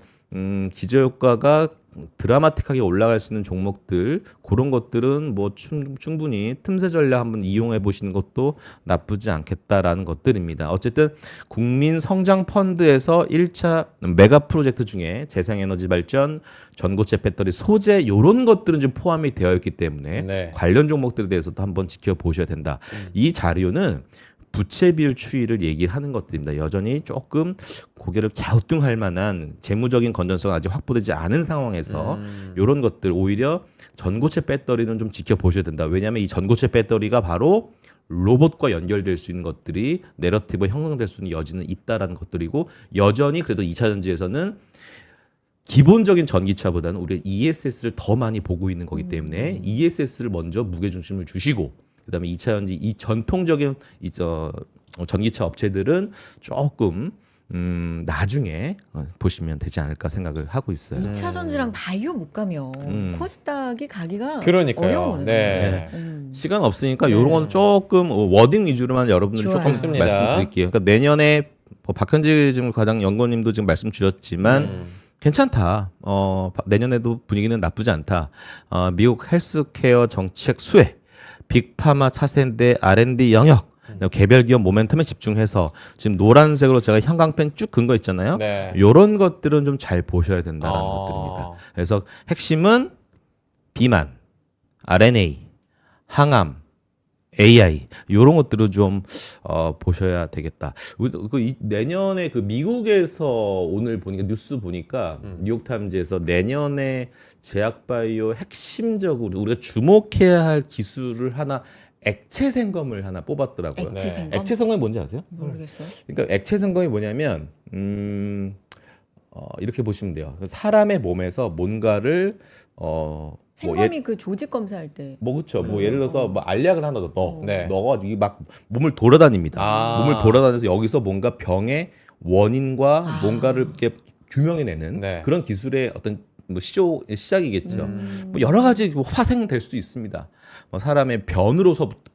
기저효과가 드라마틱하게 올라갈 수 있는 종목들, 그런 것들은 뭐 충분히 틈새 전략 한번 이용해 보시는 것도 나쁘지 않겠다라는 것들입니다. 어쨌든 국민 성장 펀드에서 1차 메가 프로젝트 중에 재생에너지 발전, 전고체 배터리 소재 이런 것들은 좀 포함이 되어 있기 때문에 네. 관련 종목들에 대해서도 한번 지켜보셔야 된다. 이 자료는 부채 비율 추이를 얘기하는 것들입니다. 여전히 조금 고개를 갸우뚱할 만한 재무적인 건전성은 아직 확보되지 않은 상황에서 이런 것들 오히려 전고체 배터리는 좀 지켜보셔야 된다. 왜냐하면 이 전고체 배터리가 바로 로봇과 연결될 수 있는 것들이 내러티브 형성될 수 있는 여지는 있다라는 것들이고, 여전히 그래도 2차 전지에서는 기본적인 전기차보다는 우리가 ESS를 더 많이 보고 있는 거기 때문에 ESS를 먼저 무게중심을 주시고, 그다음에 2차 전지 이 전통적인 전기차 업체들은 조금 나중에 보시면 되지 않을까 생각을 하고 있어요. 2차 전지랑 바이오 못 가면 코스닥이 가기가 그러니까요. 어려워요. 네. 시간 없으니까 이런 건 조금 워딩 위주로만 여러분들이 좋아요. 조금 좋습니다. 말씀드릴게요. 그러니까 내년에 뭐 박현지 지금 과장 연구원님도 지금 말씀 주셨지만 괜찮다. 내년에도 분위기는 나쁘지 않다. 미국 헬스케어 정책 수혜, 빅파마 차세대 R&D 영역, 개별 기업 모멘텀에 집중해서 지금 노란색으로 제가 형광펜 쭉 긋은 거 있잖아요. 네. 이런 것들은 좀 잘 보셔야 된다는 것들입니다. 그래서 핵심은 비만, RNA, 항암, AI 이런 것들을 좀 보셔야 되겠다. 내년에 그 미국에서 오늘 보니까 뉴스 보니까 뉴욕타임즈에서 내년에 제약바이오 핵심적으로 우리가 주목해야 할 기술을 하나 액체 생검을 하나 뽑았더라고요. 액체 네. 생검 액체 생검이 뭔지 아세요? 모르겠어요. 그러니까 액체 생검이 뭐냐면 이렇게 보시면 돼요. 사람의 몸에서 뭔가를 생검이 그 조직 검사할 때 뭐 그렇죠. 뭐 예를 들어서 뭐 알약을 하나 넣어. 네. 넣어가지고 이게 막 몸을 돌아다닙니다. 아. 몸을 돌아다니면서 여기서 뭔가 병의 원인과 뭔가를 이렇게 규명해내는 네. 그런 기술의 어떤 뭐 시작이겠죠. 뭐 여러 가지 화생될 수 있습니다. 뭐 사람의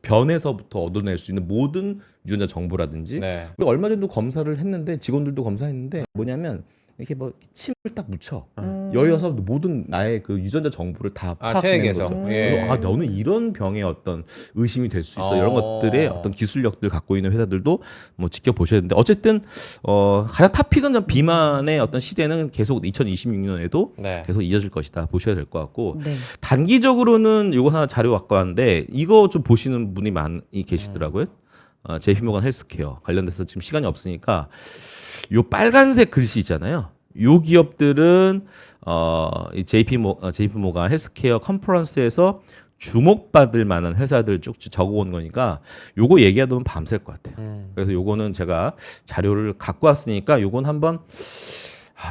변에서부터 얻어낼 수 있는 모든 유전자 정보라든지. 네. 그리고 얼마 전도 검사를 했는데 직원들도 검사했는데 뭐냐면 이렇게 뭐 침을 딱 묻혀 여기서 모든 나의 그 유전자 정보를 다 파악해내는 체액에서. 거죠. 예. 그래서 너는 이런 병의 어떤 의심이 될 수 있어. 이런 것들의 어떤 기술력들 갖고 있는 회사들도 뭐 지켜보셔야 되는데 어쨌든 가장 탑픽은 좀 비만의 어떤 시대는 계속 2026년에도 네. 계속 이어질 것이다. 보셔야 될 것 같고 네. 단기적으로는 이거 하나 자료 갖고 왔는데 이거 좀 보시는 분이 많이 계시더라고요. JP모건 헬스케어 관련돼서 지금 시간이 없으니까 요 빨간색 글씨 있잖아요. 요 기업들은 이 JP모건 헬스케어 컨퍼런스에서 주목받을 만한 회사들 쭉 적어온 거니까 요거 얘기하다 보면 밤샐 것 같아요. 그래서 요거는 제가 자료를 갖고 왔으니까 요건 한번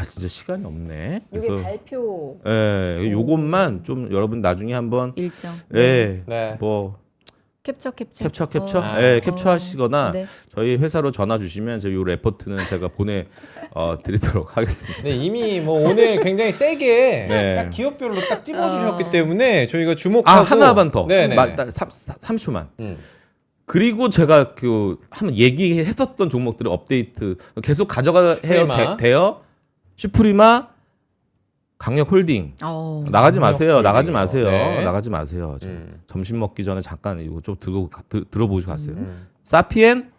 진짜 시간이 없네. 이게 그래서 발표 예, 요것만 좀 여러분 나중에 한번 일정. 예, 네. 뭐 캡처. 캡처 어. 예, 캡처하시거나 네. 저희 회사로 전화 주시면 저희 요 레포트는 제가 보내 드리도록 하겠습니다. 네, 이미 뭐 오늘 굉장히 세게 네. 딱 기업별로 딱 찝어주셨기 때문에 저희가 주목하고 하나만 더. 네네. 30초만. 음. 그리고 제가 한번 얘기했었던 종목들을 업데이트 계속 가져가 슈프리마. 해요. 돼요. 슈프리마, 강력홀딩. 나가지 마세요. 강력홀딩이요. 나가지 마세요. 네. 나가지 마세요. 점심 먹기 전에 잠깐 이거 좀 들어보시고 가세요. 음. 사피엔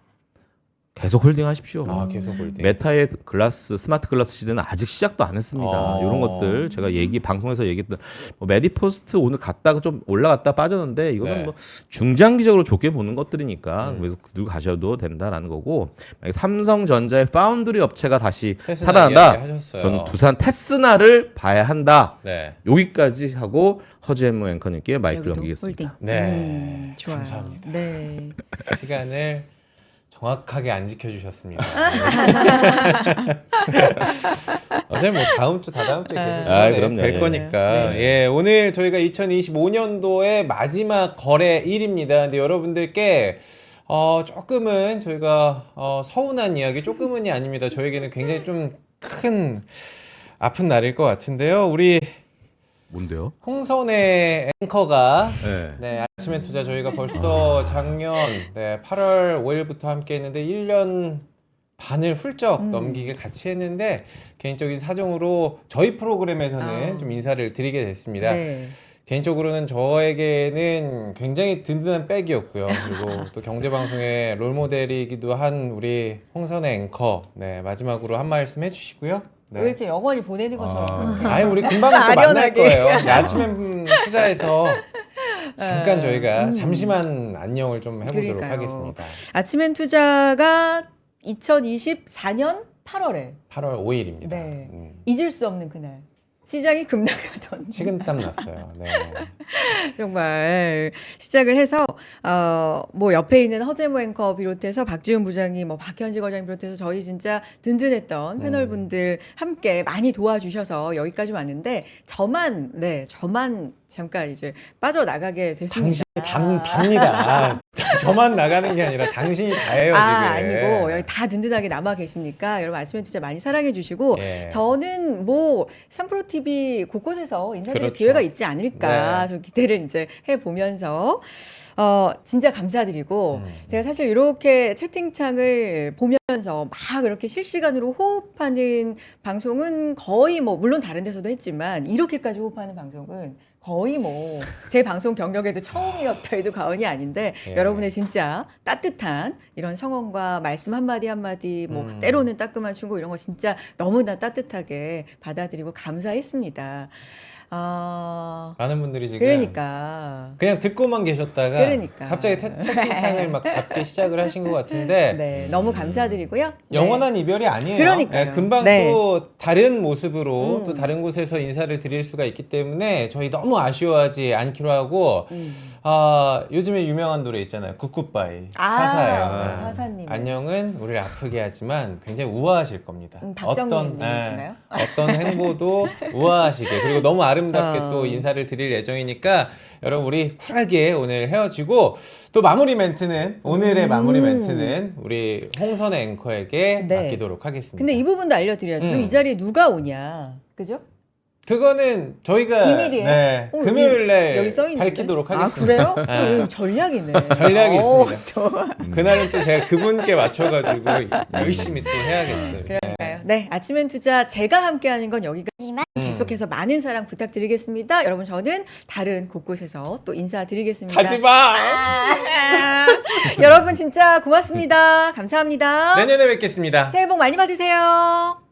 계속 홀딩하십시오. 계속 홀딩. 메타의 스마트 글라스 시대는 아직 시작도 안 했습니다. 이런 것들 제가 방송에서 얘기했던 메디포스트 오늘 갔다가 좀 올라갔다 빠졌는데 이거는 네. 뭐 중장기적으로 좋게 보는 것들이니까 그래서 들고 가셔도 된다라는 거고 만약에 삼성전자의 파운드리 업체가 다시 테스나 살아난다. 이야기하셨어요. 저는 두산 테스나를 봐야 한다. 네. 여기까지 하고 허지앤무 앵커님께 마이크를 여기도 넘기겠습니다. 홀딩. 네. 좋아요. 감사합니다. 네. 시간을 정확하게 안 지켜주셨습니다. 어차피 뭐 다음 주 다다음 주에 계속 그럼요. 뵐 예. 거니까. 예, 오늘 저희가 2025년도의 마지막 거래일입니다. 근데 여러분들께 조금은 저희가 서운한 이야기 조금은이 아닙니다. 저에게는 굉장히 좀 큰 아픈 날일 것 같은데요. 우리 뭔데요? 홍선의 앵커가 네. 네, 아침엔 투자 저희가 벌써 작년 8월 5일부터 함께 했는데 1년 반을 훌쩍 넘기게 같이 했는데 개인적인 사정으로 저희 프로그램에서는 좀 인사를 드리게 됐습니다. 네. 개인적으로는 저에게는 굉장히 든든한 백이었고요. 그리고 또 경제방송의 롤모델이기도 한 우리 홍선의 앵커 마지막으로 한 말씀 해주시고요. 네. 왜 이렇게 영원히 보내는 것처럼. 아니 우리 금방 또 만날 아련하게. 거예요. 네, 아침엔 투자해서 잠깐 저희가 잠시만 안녕을 좀 해보도록 그러니까요. 하겠습니다. 아침엔 투자가 2024년 8월에 8월 5일입니다. 네. 잊을 수 없는 그날. 시장이 급락하던 식은땀 났어요. 네. 정말 시작을 해서 뭐 옆에 있는 허재모 앵커 비롯해서 박지훈 부장님, 뭐 박현지 과장 비롯해서 저희 진짜 든든했던 패널분들 함께 많이 도와주셔서 여기까지 왔는데 저만 잠깐 이제 빠져나가게 됐습니다. 당신이 답니다. 저만 나가는 게 아니라 당신이 다예요 지금. 아니고 여기 다 든든하게 남아 계시니까 여러분 아침엔 진짜 많이 사랑해 주시고 예. 저는 뭐 삼프로 TV 곳곳에서 인사드릴 그렇죠. 기회가 있지 않을까 네. 좀 기대를 이제 해 보면서 진짜 감사드리고 제가 사실 이렇게 채팅창을 보면서 막 이렇게 실시간으로 호흡하는 방송은 거의 뭐 물론 다른 데서도 했지만 이렇게까지 호흡하는 방송은 거의 뭐 제 방송 경력에도 처음이었다 해도 과언이 아닌데 예. 여러분의 진짜 따뜻한 이런 성원과 말씀 한마디 한마디 뭐 때로는 따끔한 충고 이런 거 진짜 너무나 따뜻하게 받아들이고 감사했습니다. 많은 분들이 지금 그러니까 그냥 듣고만 계셨다가 그러니까. 갑자기 채팅창을 막 잡기 시작을 하신 것 같은데 네, 너무 감사드리고요. 영원한 이별이 아니에요. 그러니까요. 네, 금방 네. 또 다른 모습으로 또 다른 곳에서 인사를 드릴 수가 있기 때문에 저희 너무 아쉬워하지 않기로 하고 요즘에 유명한 노래 있잖아요. 굿굿바이 화사예요. 네. 화사님. 안녕은 우리를 아프게 하지만 굉장히 우아하실 겁니다. 박정민님이신가요? 어떤 행보도 우아하시게 그리고 너무 아름답게 또 인사를 드릴 예정이니까 여러분 우리 쿨하게 오늘 헤어지고 또 마무리 멘트는 오늘의 마무리 멘트는 우리 홍선의 앵커에게 네. 맡기도록 하겠습니다. 근데 이 부분도 알려드려야죠. 그럼 이 자리에 누가 오냐, 그죠? 그거는 저희가 비밀이에요? 네, 여기 금요일에 써 있는데? 밝히도록 아 하겠습니다. 그래요? 네. 전략이네. 전략이 있습니다. 그날은 또 제가 그분께 맞춰가지고 열심히 또 해야겠네요. 그러니까요. 네, 아침엔 투자 제가 함께하는 건 여기까지만 계속해서 많은 사랑 부탁드리겠습니다. 여러분 저는 다른 곳곳에서 또 인사드리겠습니다. 가지마. 여러분 진짜 고맙습니다. 감사합니다. 내년에 뵙겠습니다. 새해 복 많이 받으세요.